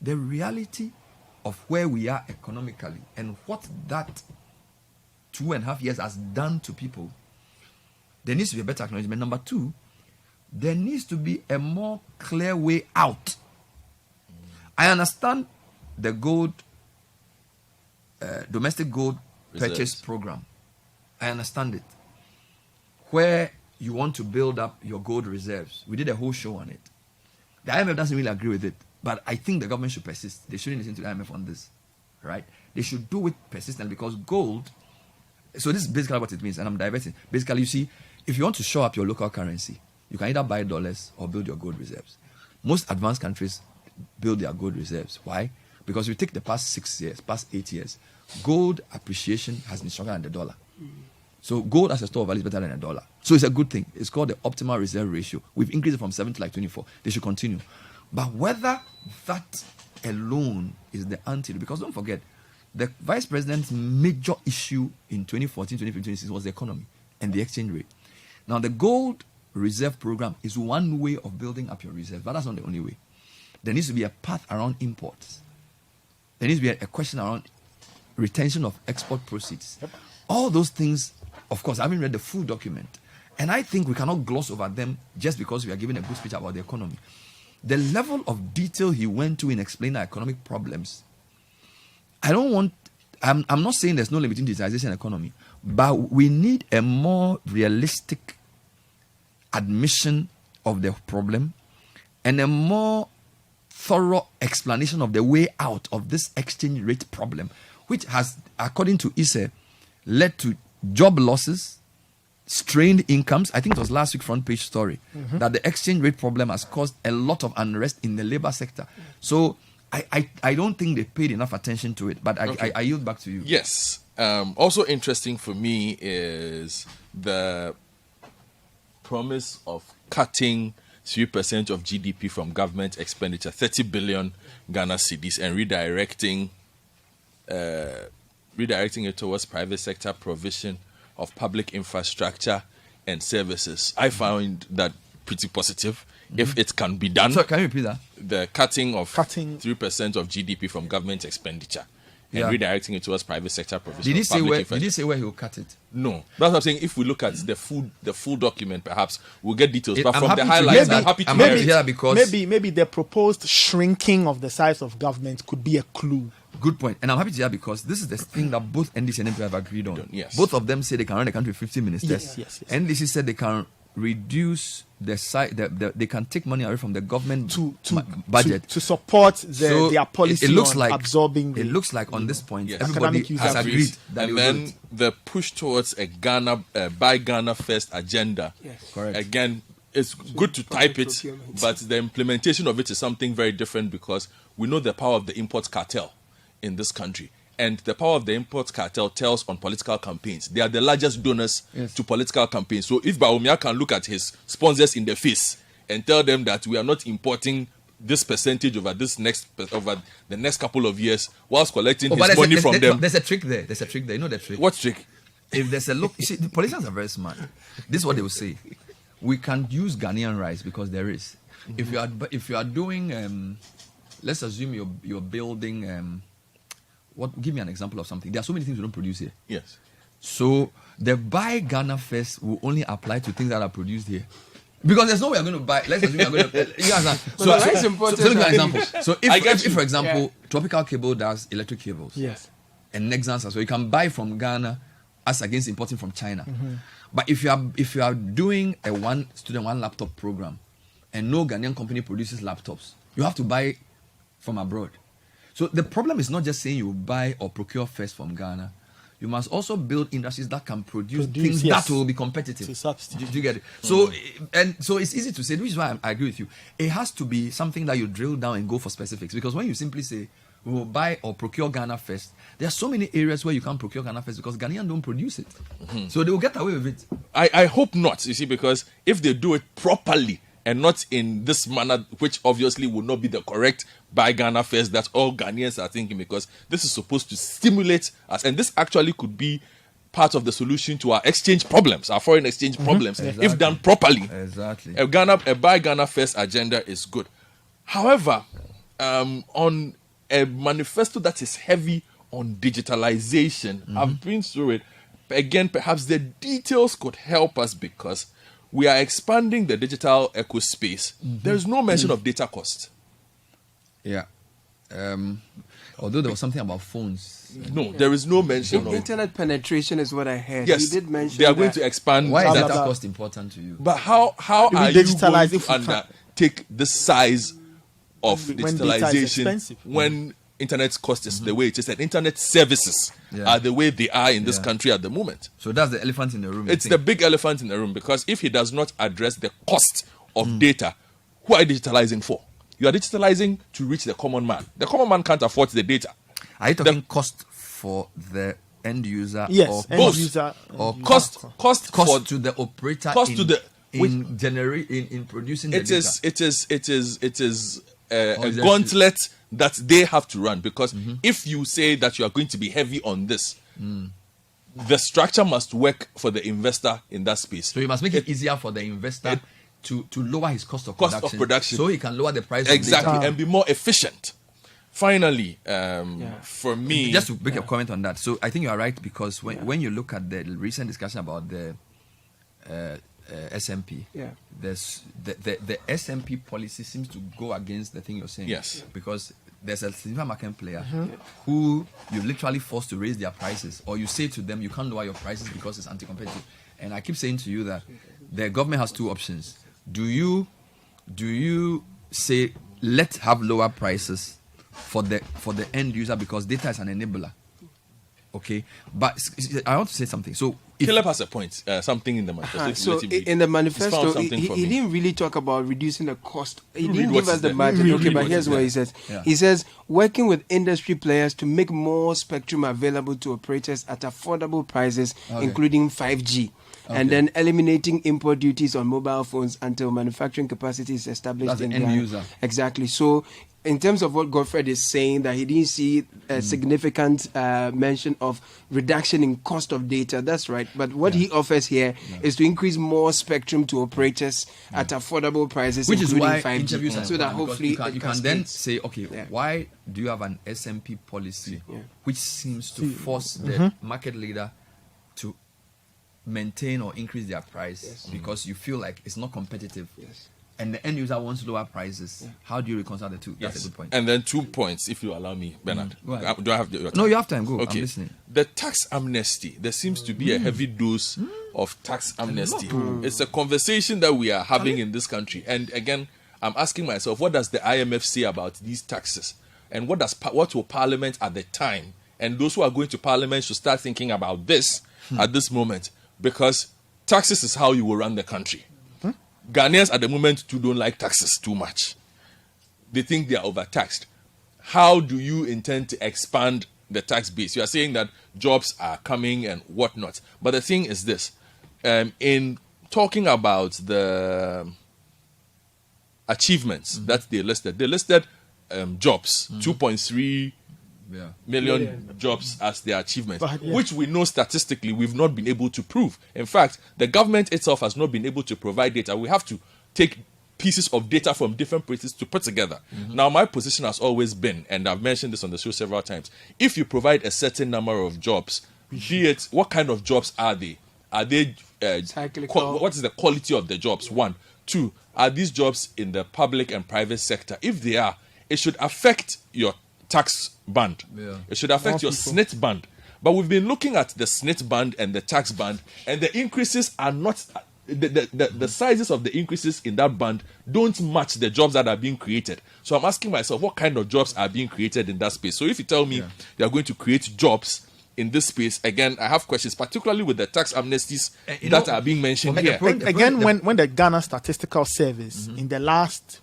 the reality of where we are economically and what that 2.5 years has done to people, there needs to be a better acknowledgement. Number two, there needs to be a more clear way out. I understand the gold, domestic gold purchase program. I understand it. Where you want to build up your gold reserves. We did a whole show on it. The IMF doesn't really agree with it, but I think the government should persist. They shouldn't listen to the IMF on this, right? They should do it persistently because gold. So this is basically what it means, and I'm diverting. Basically, you see, if you want to show up your local currency, you can either buy dollars or build your gold reserves. Most advanced countries build their gold reserves. Why? Because you take the past 6 years, past 8 years, gold appreciation has been stronger than the dollar. So gold as a store of value is better than a dollar. So it's a good thing. It's called the optimal reserve ratio. We've increased it from 7 to like 24. They should continue. But whether that alone is the antidote, because don't forget, the vice president's major issue in 2014, 2015, 2016 was the economy and the exchange rate. Now, the gold reserve program is one way of building up your reserve, but that's not the only way. There needs to be a path around imports. There needs to be a question around retention of export proceeds. Yep. All those things, of course, I haven't read the full document. And I think we cannot gloss over them just because we are giving a good speech about the economy. The level of detail he went to in explaining our economic problems, I'm not saying there's no limit between digitalization and economy, but we need a more realistic admission of the problem and a more thorough explanation of the way out of this exchange rate problem, which has, according to Isse, led to job losses, strained incomes. I think it was last week's front page story that the exchange rate problem has caused a lot of unrest in the labor sector. So I don't think they paid enough attention to it, but I yield back to you. Yes. Also interesting for me is the promise of cutting 3% of GDP from government expenditure, 30 billion Ghana cedis, and redirecting it towards private sector provision of public infrastructure and services. I find that pretty positive if it can be done. So can you repeat that? The cutting 3% of GDP from government expenditure and redirecting it towards private sector provision. Did he say where he will cut it? No. That's what I'm saying. If we look at the full document, perhaps we'll get details. But from the highlights, I'm happy to hear it. Because maybe the proposed shrinking of the size of government could be a clue. Good point. And I'm happy to hear because this is the thing that both NDC and NPP have agreed on. Yes. Both of them say they can run the country with 50 ministers. Yes. NDC said they can reduce the side. They can take money away from the government to budget to support their policy it looks on like absorbing. It looks like on this point, Yes. everybody Academic has user agreed that And they will do then it. the push towards a buy Ghana first agenda. Yes. Correct. Again, it's good to type it, procurement. but the implementation of it is something very different because we know the power of the import cartel in this country. And the power of the import cartel tells on political campaigns. They are the largest donors to political campaigns. So if Bawumia can look at his sponsors in the face and tell them that we are not importing this percentage over the next couple of years, whilst collecting his money from them. There's a trick there. You know the trick. What trick? If there's a look, you see, the politicians are very smart. This is what they will say: we can use Ghanaian rice because there is. If you are doing, let's assume you're building. Give me an example of something. There are so many things we don't produce here. Yes. So the buy Ghana first will only apply to things that are produced here. Because there's no way I'm going to buy. Let's assume I'm going to. You understand? So let me give you an example. So if for example, Tropical Cable does electric cables. Yes. And Nexans as well. You can buy from Ghana as against importing from China. But if you are doing a one student, one laptop program and no Ghanaian company produces laptops, you have to buy from abroad. So the problem is not just saying you buy or procure first from Ghana. You must also build industries that can produce things that will be competitive. To substitute. Do you get it? So so it's easy to say, which is why I agree with you. It has to be something that you drill down and go for specifics. Because when you simply say, we will buy or procure Ghana first, there are so many areas where you can't procure Ghana first because Ghanaians don't produce it. So they will get away with it. I hope not, you see, because if they do it properly and not in this manner, which obviously will not be the correct buy Ghana first, that all Ghanaians are thinking, because this is supposed to stimulate us. And this actually could be part of the solution to our exchange problems, our foreign exchange problems, if done properly. Exactly. A buy Ghana first agenda is good. However, on a manifesto that is heavy on digitalization, I've been through it. Again, perhaps the details could help us because we are expanding the digital eco space. There is no mention of data cost. Yeah. Although there was something about phones. No, there is no mention of Internet penetration is what I heard. Yes, He did mention they are going that. to expand. Why is Blah, data blah, blah. cost important to you? But how are you going digitalize if to we can't? undertake the size of When data is digitalization expensive. when internet cost is the way it is and internet services are the way they are in this country at the moment? So that's the elephant in the room. It's the big elephant in the room, because if he does not address the cost of data, who are you digitalizing for? You are digitalizing to reach the common man. The common man can't afford the data. Are you talking cost for the end user? Yes, or end both. user. or Cost for to the operator? cost in, to the- in producing the it data. is a is that gauntlet that they have to run, because if you say that you are going to be heavy on this, the structure must work for the investor in that space. So you must make it easier for the investor to lower his cost of production, so he can lower the price exactly, of data. and be more efficient. Finally, for me, Just to make a comment on that. So I think you are right, because when you look at the recent discussion about the SMP, there's the SMP policy seems to go against the thing you're saying. Yes. Because there's a significant market player who you literally forced to raise their prices, or you say to them you can't lower your prices because it's anti-competitive. And I keep saying to you that the government has two options. Do you say let's have lower prices for the end user because data is an enabler? Okay, but I want to say something. So Caleb has a point, something in the manifesto. So in the manifesto, he didn't really talk about reducing the cost. He didn't give us the budget. Okay, but here's what he says. Yeah. He says, working with industry players to make more spectrum available to operators at affordable prices, including 5G. And then eliminating import duties on mobile phones until manufacturing capacity is established. That's in the end Ghana. user. Exactly. So in terms of what Godfred is saying, that he didn't see a significant mention of reduction in cost of data. That's right. But what he offers here is to increase more spectrum to operators at affordable prices, which is including why 5G. interviews are So that important, hopefully because you can then say, okay, why do you have an SMP policy which seems to force the market leader to maintain or increase their price because you feel like it's not competitive, and the end user wants lower prices? How do you reconcile the two? That's a good point. And then 2 points, if you allow me, Bernard. Go ahead. Do I have your time? No, you have time. Go. Okay. I'm listening. The tax amnesty, there seems to be a heavy dose of tax amnesty. It's a conversation that we are having in this country. And again, I'm asking myself, what does the IMF say about these taxes? And what will Parliament at the time? And those who are going to Parliament should start thinking about this at this moment, because taxes is how you will run the country. Ghanaians at the moment too don't like taxes too much. They think they are overtaxed. How do you intend to expand the tax base? You are saying that jobs are coming and whatnot. But the thing is this. In talking about the achievements that they listed jobs, 2.3 million jobs as their achievement, which we know statistically we've not been able to prove. In fact, the government itself has not been able to provide data. We have to take pieces of data from different places to put together. Now, my position has always been, and I've mentioned this on the show several times, if you provide a certain number of jobs, be it, what kind of jobs are they? Are they, what is the quality of the jobs? 1. 2, are these jobs in the public and private sector? If they are, it should affect your tax band. It should affect your SNIT band. But we've been looking at the SNIT band and the tax band, and the increases are not, the sizes of the increases in that band don't match the jobs that are being created. So I'm asking myself, what kind of jobs are being created in that space? So if you tell me you are going to create jobs in this space, again, I have questions, particularly with the tax amnesties that are being mentioned here. Again, when the Ghana Statistical Service in the last,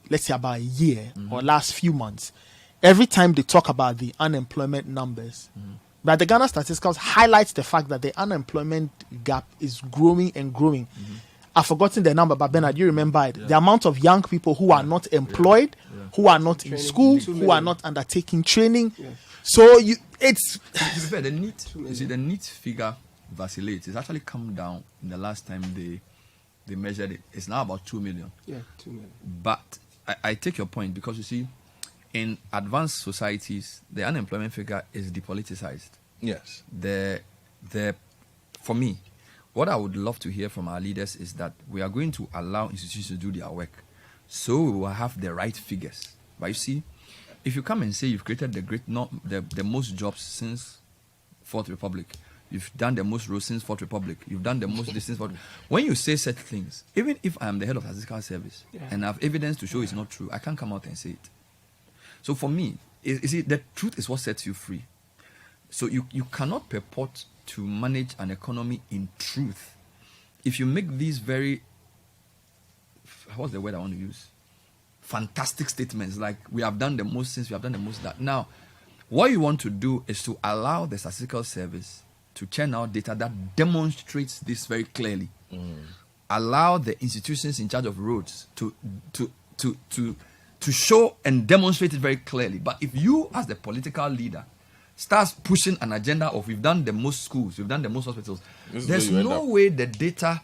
let's say about a year or last few months, every time they talk about the unemployment numbers, but the Ghana Statistics highlights the fact that the unemployment gap is growing and growing. I've forgotten the number, but Bernard, you remember it. The amount of young people who are not employed, who are not in school, who are not undertaking training. So it's the NEET figure vacillates. It's actually come down in the last time they measured it. It's now about 2 million. 2 million. But I take your point, because you see, in advanced societies, the unemployment figure is depoliticized. Yes. For me, what I would love to hear from our leaders is that we are going to allow institutions to do their work, so we will have the right figures. But you see, if you come and say you've created the most jobs since Fourth Republic, you've done the most roads since Fourth Republic, you've done the most distance. When you say such things, even if I am the head of Statistical Service and I have evidence to show it's not true, I can't come out and say it. So for me, you see, the truth is what sets you free. So you cannot purport to manage an economy in truth if you make these very, what's the word I want to use? Fantastic statements like we have done the most since, we have done the most that. Now, what you want to do is to allow the Statistical Service to churn out data that demonstrates this very clearly. Allow the institutions in charge of roads to show and demonstrate it very clearly. But if you, as the political leader, starts pushing an agenda of we've done the most schools, we've done the most hospitals, there's no way the data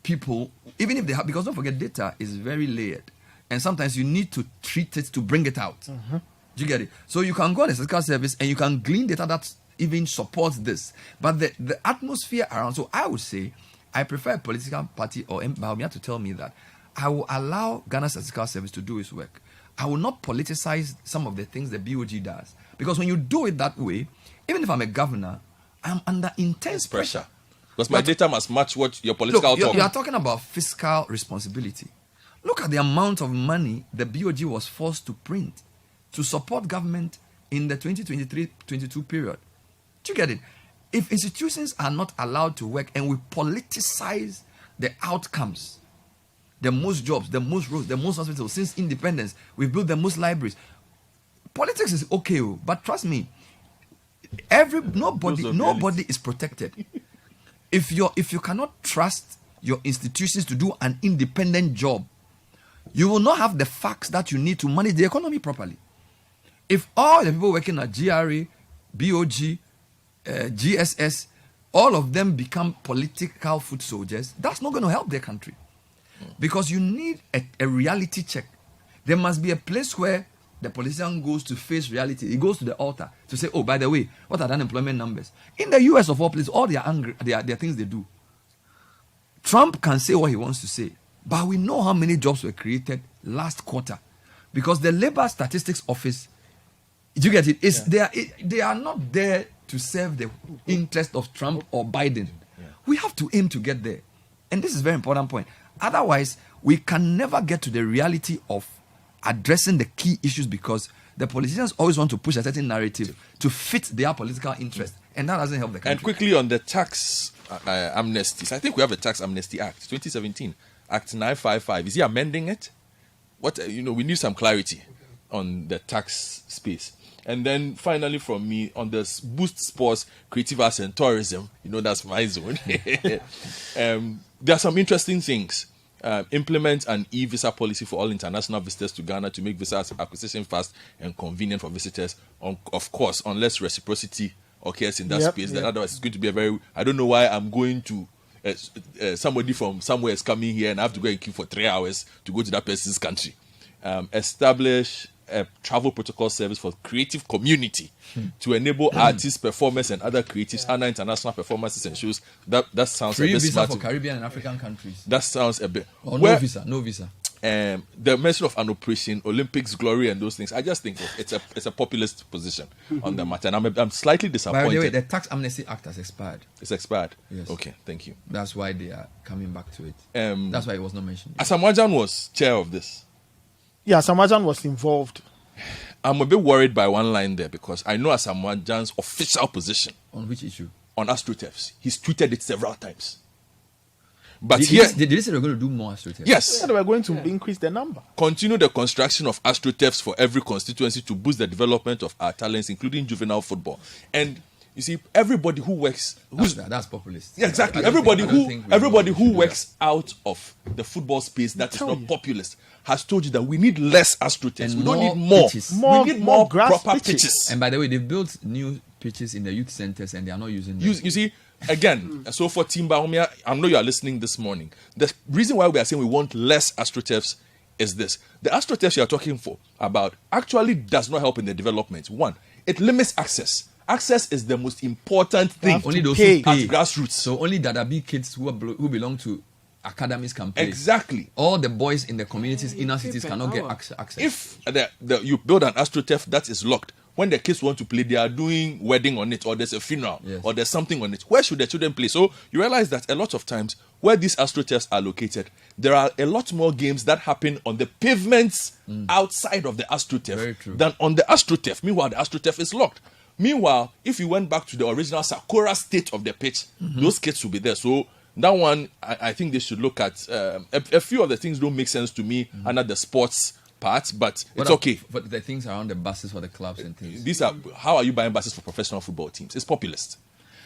people, even if they have, because don't forget, data is very layered. And sometimes you need to treat it to bring it out. Do you get it? So you can go on the Statistical Service and you can glean data that even supports this. But the atmosphere around, so I would say, I prefer a political party or Bawumia to tell me that I will allow Ghana Statistical Service to do its work. I will not politicize some of the things the BOG does. Because when you do it that way, even if I'm a governor, I'm under intense pressure. Because my data must match what your political talk. You are talking about fiscal responsibility. Look at the amount of money the BOG was forced to print to support government in the 2023-22 period. Do you get it? If institutions are not allowed to work and we politicize the outcomes, the most jobs, the most roads, the most hospitals, since independence, we've built the most libraries. Politics is okay, but trust me, nobody is protected. If you cannot trust your institutions to do an independent job, you will not have the facts that you need to manage the economy properly. If all the people working at GRA, BOG, GSS, all of them become political foot soldiers, that's not going to help their country. Because you need a reality check. There must be a place where the politician goes to face reality. He goes to the altar to say, oh, by the way, what are the unemployment numbers? In the US of all places, all their things they do. Trump can say what he wants to say, but we know how many jobs were created last quarter. Because the Labor Statistics Office, do you get it? They are not there to serve the interest of Trump or Biden. We have to aim to get there. And this is a very important point. Otherwise, we can never get to the reality of addressing the key issues, because the politicians always want to push a certain narrative to fit their political interest, and that doesn't help the country. And quickly on the tax amnesties, I think we have a Tax Amnesty Act, 2017, Act 955. Is he amending it? We need some clarity on the tax space. And then finally from me, on the boost sports, creative arts and tourism, that's my zone. There are some interesting things. Implement an e-visa policy for all international visitors to Ghana to make visa acquisition fast and convenient for visitors. Of course, unless reciprocity occurs in that space, then otherwise it's going to be I don't know why I'm going to, somebody from somewhere is coming here and I have to go and queue for 3 hours to go to that person's country. Establish a travel protocol service for creative community to enable artists, performers, and other creatives under international performances and shows. That sounds free a bit visa smart for Caribbean and African countries. That sounds a bit. Or no visa. The mention of an operation, Olympics glory, and those things. I just think it's a populist position on the matter, and I'm slightly disappointed. By the way, the Tax Amnesty Act has expired. It's expired. Yes. Okay, thank you. That's why they are coming back to it. That's why it was not mentioned. Asamoah was chair of this. Yeah, Asamoah was involved. I'm a bit worried by one line there, because I know Asamoah's official position. On which issue? On AstroTurfs. He's tweeted it several times. But did they say they're going to do more AstroTurfs? Yes. They were going to increase the number. Continue the construction of AstroTurfs for every constituency to boost the development of our talents, including juvenile football. And you see, everybody who works, that's populist. Yeah, exactly. Everybody who works out of the football space that is not populist has told you that we need less AstroTurfs. We don't need more. We need more proper pitches. And by the way, they've built new pitches in the youth centers and they are not using them. You see, again, so for Team Bawumia, I know you are listening this morning. The reason why we are saying we want less AstroTurfs is this. The AstroTurfs you are talking about actually does not help in the development. One, it limits access. Access is the most important thing. Only those who pay at grassroots. So only Dadabi kids who belong to academies can play. Exactly. All the boys in the communities, inner cities cannot get access. If you build an AstroTurf that is locked, when the kids want to play, they are doing wedding on it, or there's a funeral, or there's something on it. Where should the children play? So you realize that a lot of times where these AstroTurfs are located, there are a lot more games that happen on the pavements outside of the AstroTurf than on the AstroTurf. Meanwhile, the AstroTurf is locked. Meanwhile, if you went back to the original Sakura state of the pitch, those kids will be there. So that one, I think they should look at. A few of the things don't make sense to me under the sports part, but it's okay. But the things around the buses for the clubs and things. How are you buying buses for professional football teams? It's populist.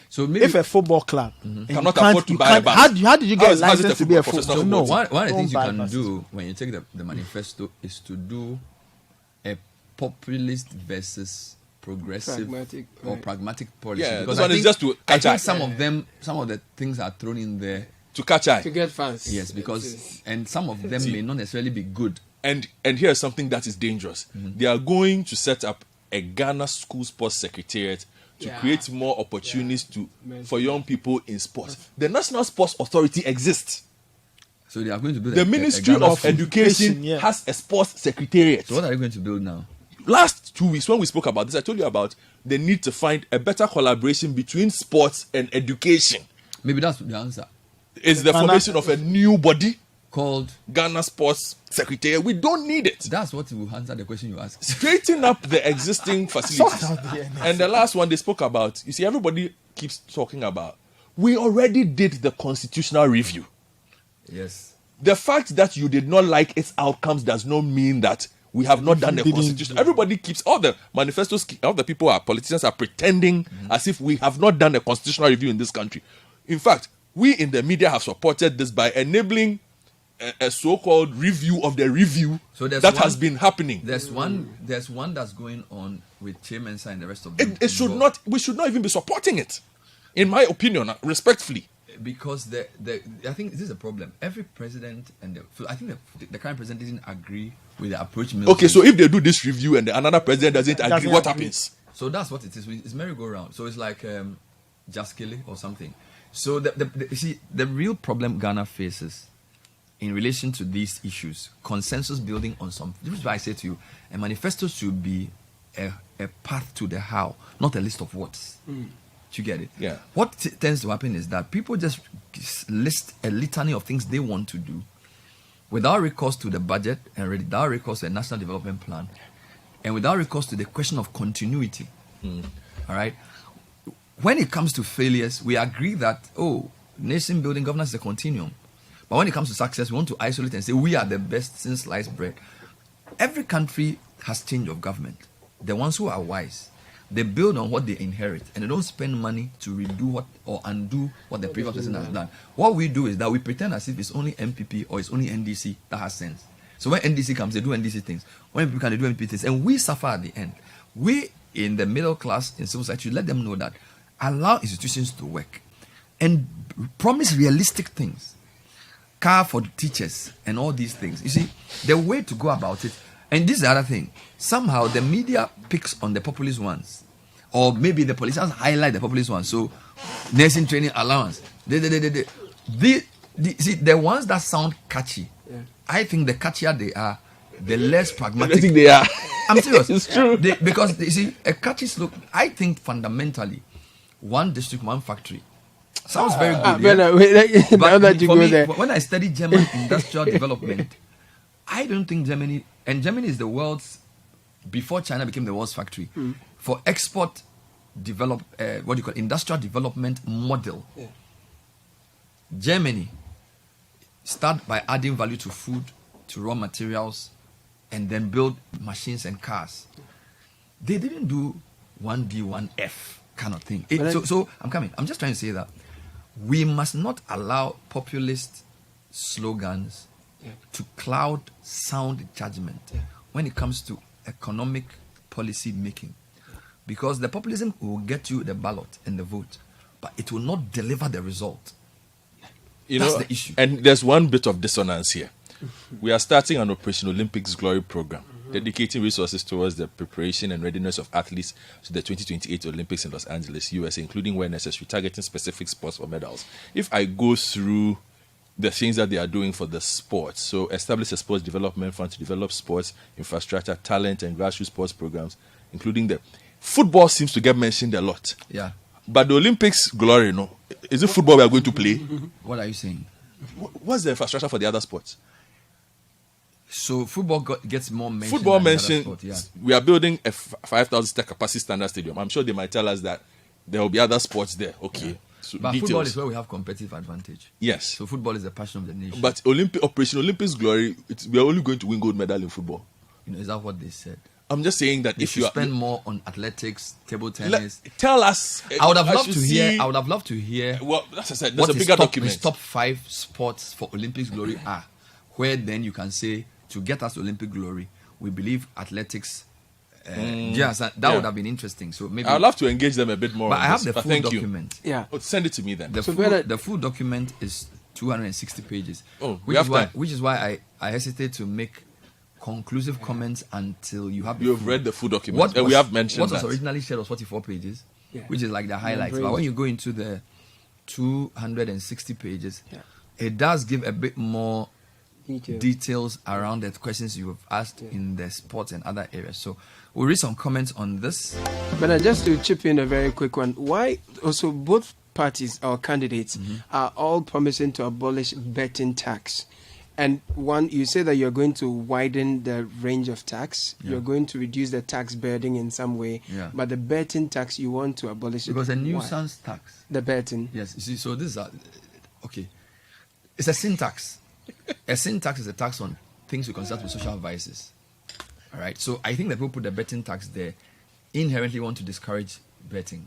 So maybe if a football club cannot afford to buy a bus, how did you get a license to be a football team? No, one of the things you can do when you take the manifesto is to do a populist versus progressive pragmatic policy. Yeah, because this one is just to catch eye. some of the things are thrown in there to catch eye, to get fans. Yes, because and some of them may not necessarily be good. And here's something that is dangerous. They are going to set up a Ghana School Sports Secretariat to create more opportunities for young people in sports. The National Sports Authority exists. So they are going to build the Ministry of Education has a sports secretariat. So what are they going to build now? Last 2 weeks when we spoke about this, I told you about the need to find a better collaboration between sports and education. Maybe that's the answer. Is the formation of a new body called Ghana Sports Secretariat. We don't need it. That's what will answer the question you asked. Straighten up the existing facilities. And the last one they spoke about, you see, everybody keeps talking about, we already did the constitutional review. Yes. The fact that you did not like its outcomes does not mean that we have not done the constitution. Everybody keeps, all the manifestos, all the people, politicians are pretending as if we have not done a constitutional review in this country. In fact, we in the media have supported this by enabling a so-called review of the review has been happening. There's one that's going on with Chairman's and the rest of them. We should not even be supporting it, in my opinion, respectfully. Because I think this is a problem. Every president I think the current president didn't agree with the approach. Okay, so if they do this review and another president doesn't agree, what happens? So that's what it is. It's merry-go-round. So it's like Jaskele or something. So you see, the real problem Ghana faces in relation to these issues, consensus building on some. This is why I say to you, a manifesto should be a path to the how, not a list of words. Do you get it? Yeah. What tends to happen is that people just list a litany of things they want to do without recourse to the budget and without recourse to a national development plan and without recourse to the question of continuity. All right? When it comes to failures, we agree that, nation building governance is a continuum. But when it comes to success, we want to isolate and say we are the best since sliced bread. Every country has change of government. The ones who are wise, they build on what they inherit and they don't spend money to redo or undo what the previous person has done. What we do is that we pretend as if it's only NPP or it's only NDC that has sense. So when NDC comes, they do NDC things. When NPP can, they do NPP things. And we suffer at the end. We, in the middle class, in civil society, let them know that allow institutions to work and promise realistic things. Car for the teachers and all these things. You see, the way to go about it, and this is the other thing, somehow the media picks on the populist ones, or maybe the politicians highlight the populist ones. So, nursing training allowance. See, the ones that sound catchy, I think the catchier they are, the less pragmatic. I think they are. I'm serious. It's true. Because, you see, a catchy slogan, I think fundamentally, one district, one factory. Sounds very good. But for me, when I studied German industrial development, I don't think Germany is the world's, before China became the world's factory, for export industrial development model. Yeah. Germany start by adding value to food, to raw materials, and then build machines and cars. They didn't do 1D, 1F kind of thing. So I'm coming. I'm just trying to say that we must not allow populist slogans to cloud sound judgment when it comes to economic policy making. Because the populism will get you the ballot and the vote, but it will not deliver the result. That's the issue. And there's one bit of dissonance here. We are starting an Operation Olympics Glory program, dedicating resources towards the preparation and readiness of athletes to the 2028 Olympics in Los Angeles, USA, including where necessary, targeting specific sports for medals. If I go through the things that they are doing for the sports, so establish a sports development fund to develop sports infrastructure, talent, and grassroots sports programs, including the football seems to get mentioned a lot. Yeah. But the Olympics glory, is it football we are going to play? What are you saying? What's the infrastructure for the other sports? So football gets more mention. Football mentioned. We are building a 5,000 seater capacity standard stadium. I'm sure they might tell us that there will be other sports there. Okay. Yeah. So but details. Football is where we have competitive advantage. Yes. So football is the passion of the nation. But Operation Olympics glory, we are only going to win gold medal in football. Is that what they said? I'm just saying that if you spend more on athletics, table tennis, tell us. I would have loved to hear. Well, as I said, there's a bigger document. Top 5 sports for Olympics glory are, where then you can say, to get us to Olympic glory, we believe athletics. That would have been interesting. So maybe I'd love to engage them a bit more. But I have the full document. Yeah, send it to me then. The full document is 260 pages. Which is why I hesitate to make conclusive comments until you have. You've read the full document. We have mentioned what was originally shared was 44 pages, which is like the highlights. But when you go into the 260 pages, it does give a bit more details around the questions you have asked in the sports and other areas. So we'll read some comments on this. But just to chip in a very quick one, why also both parties or candidates are all promising to abolish betting tax? And one, you say that you're going to widen the range of tax. You're going to reduce the tax burden in some way. But the betting tax, you want to abolish it. Because a nuisance tax. The betting. Yes. You see, so this is okay. It's a sin tax. A sin tax is a tax on things we consider to be social vices. All right. So I think that people put the betting tax there inherently want to discourage betting.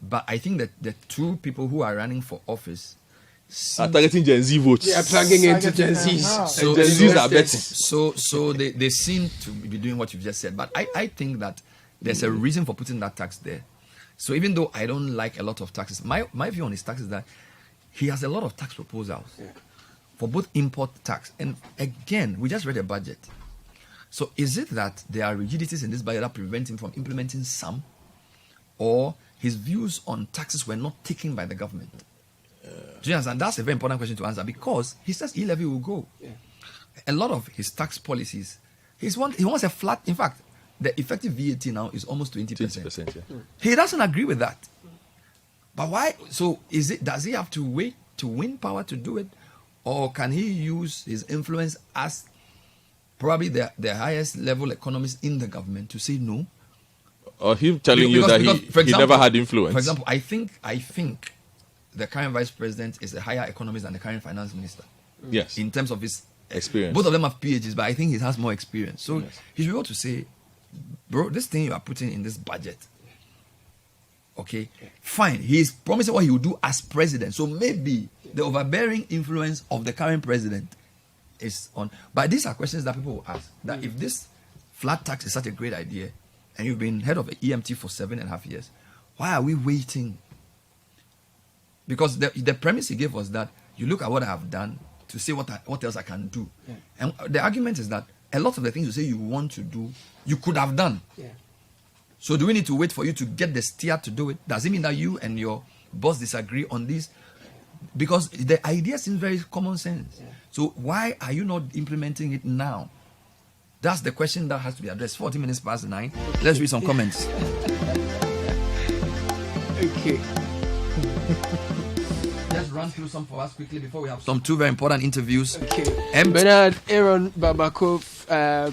But I think that the two people who are running for office are targeting Gen Z votes. They are plugging into Gen Zs. So Gen Zs are betting. So they seem to be doing what you've just said. But I think that there's a reason for putting that tax there. So even though I don't like a lot of taxes, my view on his tax is that he has a lot of tax proposals for both import tax. And again, we just read a budget. So is it that there are rigidities in this budget that prevent him from implementing some? Or his views on taxes were not taken by the government? Do you understand? That's a very important question to answer because he says e-levy will go. A lot of his tax policies, he wants a flat. In fact, the effective VAT now is almost 20%. He doesn't agree with that. But why? So does he have to wait to win power to do it? Or can he use his influence as probably the highest level economist in the government to say no? Or him telling you that he never had influence? For example, I think the current vice president is a higher economist than the current finance minister. Yes. In terms of his experience. Both of them have PhDs, but I think he has more experience. So he should be able to say, bro, this thing you are putting in this budget, okay, fine. He's promising what he will do as president. So maybe the overbearing influence of the current president is on. But these are questions that people will ask. That if this flat tax is such a great idea, and you've been head of EMT for 7.5 years, why are we waiting? Because the premise he gave was that you look at what I have done to see what else I can do. Yeah. And the argument is that a lot of the things you say you want to do, you could have done. Yeah. So do we need to wait for you to get the steer to do it? Does it mean that you and your boss disagree on this? Because the idea seems very common sense. Yeah. So why are you not implementing it now? That's the question that has to be addressed. 40 minutes past 9. Okay. Let's read some comments. Okay. Let's run through some for us quickly before we have some two very important interviews. Okay. Bernard Aaron Babako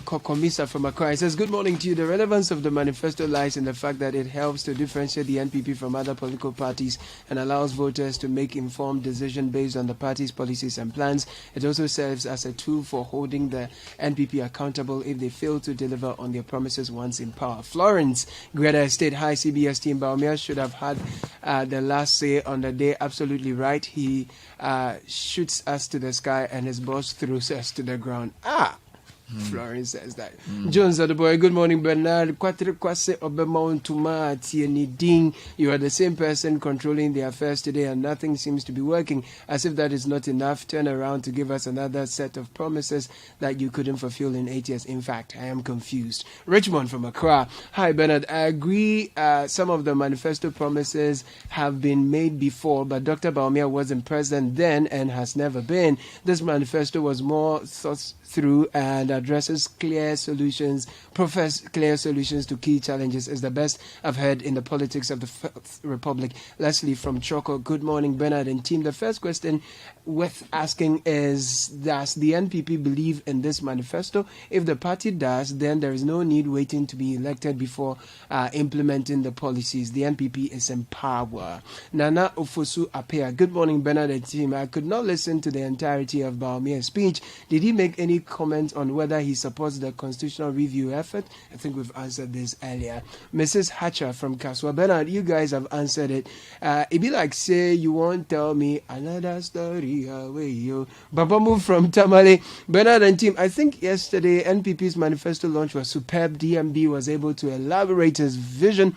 Kokomisa from Accra says, good morning to you. The relevance of the manifesto lies in the fact that it helps to differentiate the NPP from other political parties and allows voters to make informed decisions based on the party's policies and plans. It also serves as a tool for holding the NPP accountable if they fail to deliver on their promises once in power. Florence Greta State High CBS team Bawumia should have had the last say on the day. Absolutely right. He shoots us to the sky and his boss throws us to the ground. Florence says that. Jones of the boy, good morning, Bernard. You are the same person controlling the affairs today, and nothing seems to be working. As if that is not enough, turn around to give us another set of promises that you couldn't fulfill in 8 years. In fact, I am confused. Richmond from Accra. Hi, Bernard. I agree some of the manifesto promises have been made before, but Dr. Bawumia wasn't president then and has never been. This manifesto was more thought through and addresses clear solutions to key challenges. Is the best I've heard in the politics of the Fourth Republic. Leslie from Choco. Good morning, Bernard and team. The first question worth asking is, does the NPP believe in this manifesto? If the party does, then there is no need waiting to be elected before implementing the policies. The NPP is in power. Nana Ofosu Apea. Good morning, Bernard and team. I could not listen to the entirety of Bawumia's speech. Did he make any comment on whether he supports the constitutional review effort? I think we've answered this earlier. Mrs. Hatcher from Kaswa. Bernard, you guys have answered it. It be like, say, you won't tell me another story away, yo. Babamu from Tamale. Bernard and team, I think yesterday NPP's manifesto launch was superb. DMB was able to elaborate his vision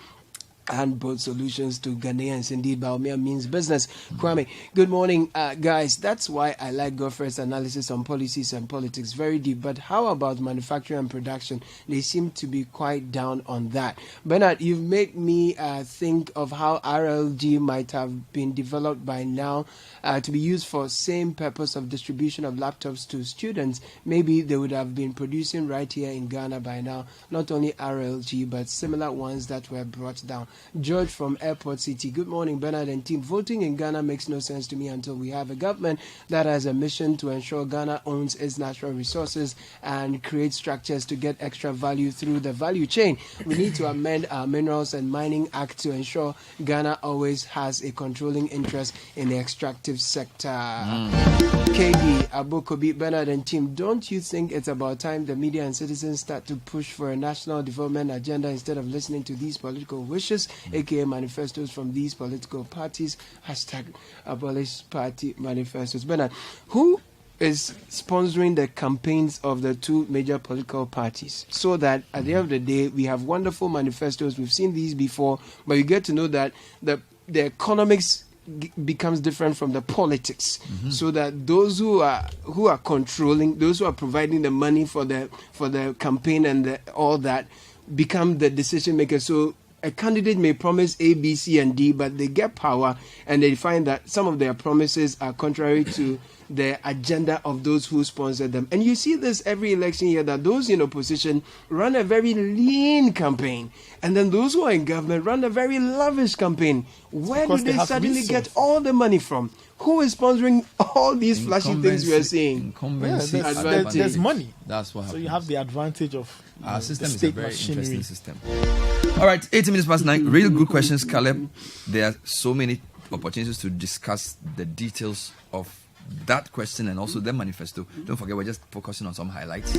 and both solutions to Ghanaians. Indeed, Bawumia means business. Kwame, good morning, guys. That's why I like Godfrey's analysis on policies and politics. Very deep. But how about manufacturing and production? They seem to be quite down on that. Bernard, you've made me think of how RLG might have been developed by now to be used for same purpose of distribution of laptops to students. Maybe they would have been producing right here in Ghana by now. Not only RLG, but similar ones that were brought down. George from Airport City. Good morning, Bernard and team. Voting in Ghana makes no sense to me until we have a government that has a mission to ensure Ghana owns its natural resources and create structures to get extra value through the value chain. We need to amend our Minerals and Mining Act to ensure Ghana always has a controlling interest in the extractive sector. KD Abokobi, Bernard and team, don't you think it's about time the media and citizens start to push for a national development agenda instead of listening to these political wishes, aka manifestos from these political parties? Hashtag abolish party manifestos. Bernard, who is sponsoring the campaigns of the two major political parties, so that at the end of the day we have wonderful manifestos? We've seen these before, but you get to know that the economics becomes different from the politics, so that those who are controlling, those who are providing the money for the campaign and all that, become the decision makers. So a candidate may promise A, B, C, and D, but they get power and they find that some of their promises are contrary to the agenda of those who sponsor them. And you see this every election year, that those in opposition run a very lean campaign, and then those who are in government run a very lavish campaign. Where do they suddenly get all the money from? Who is sponsoring all these flashy things we are seeing? Incumbency. There's money. That's what happens. So you have the advantage of our system the is a state very machinery. interesting system. All right, 18 minutes past 9. Real good questions, Caleb. There are so many opportunities to discuss the details of that question and also the manifesto. Don't forget, we're just focusing on some highlights.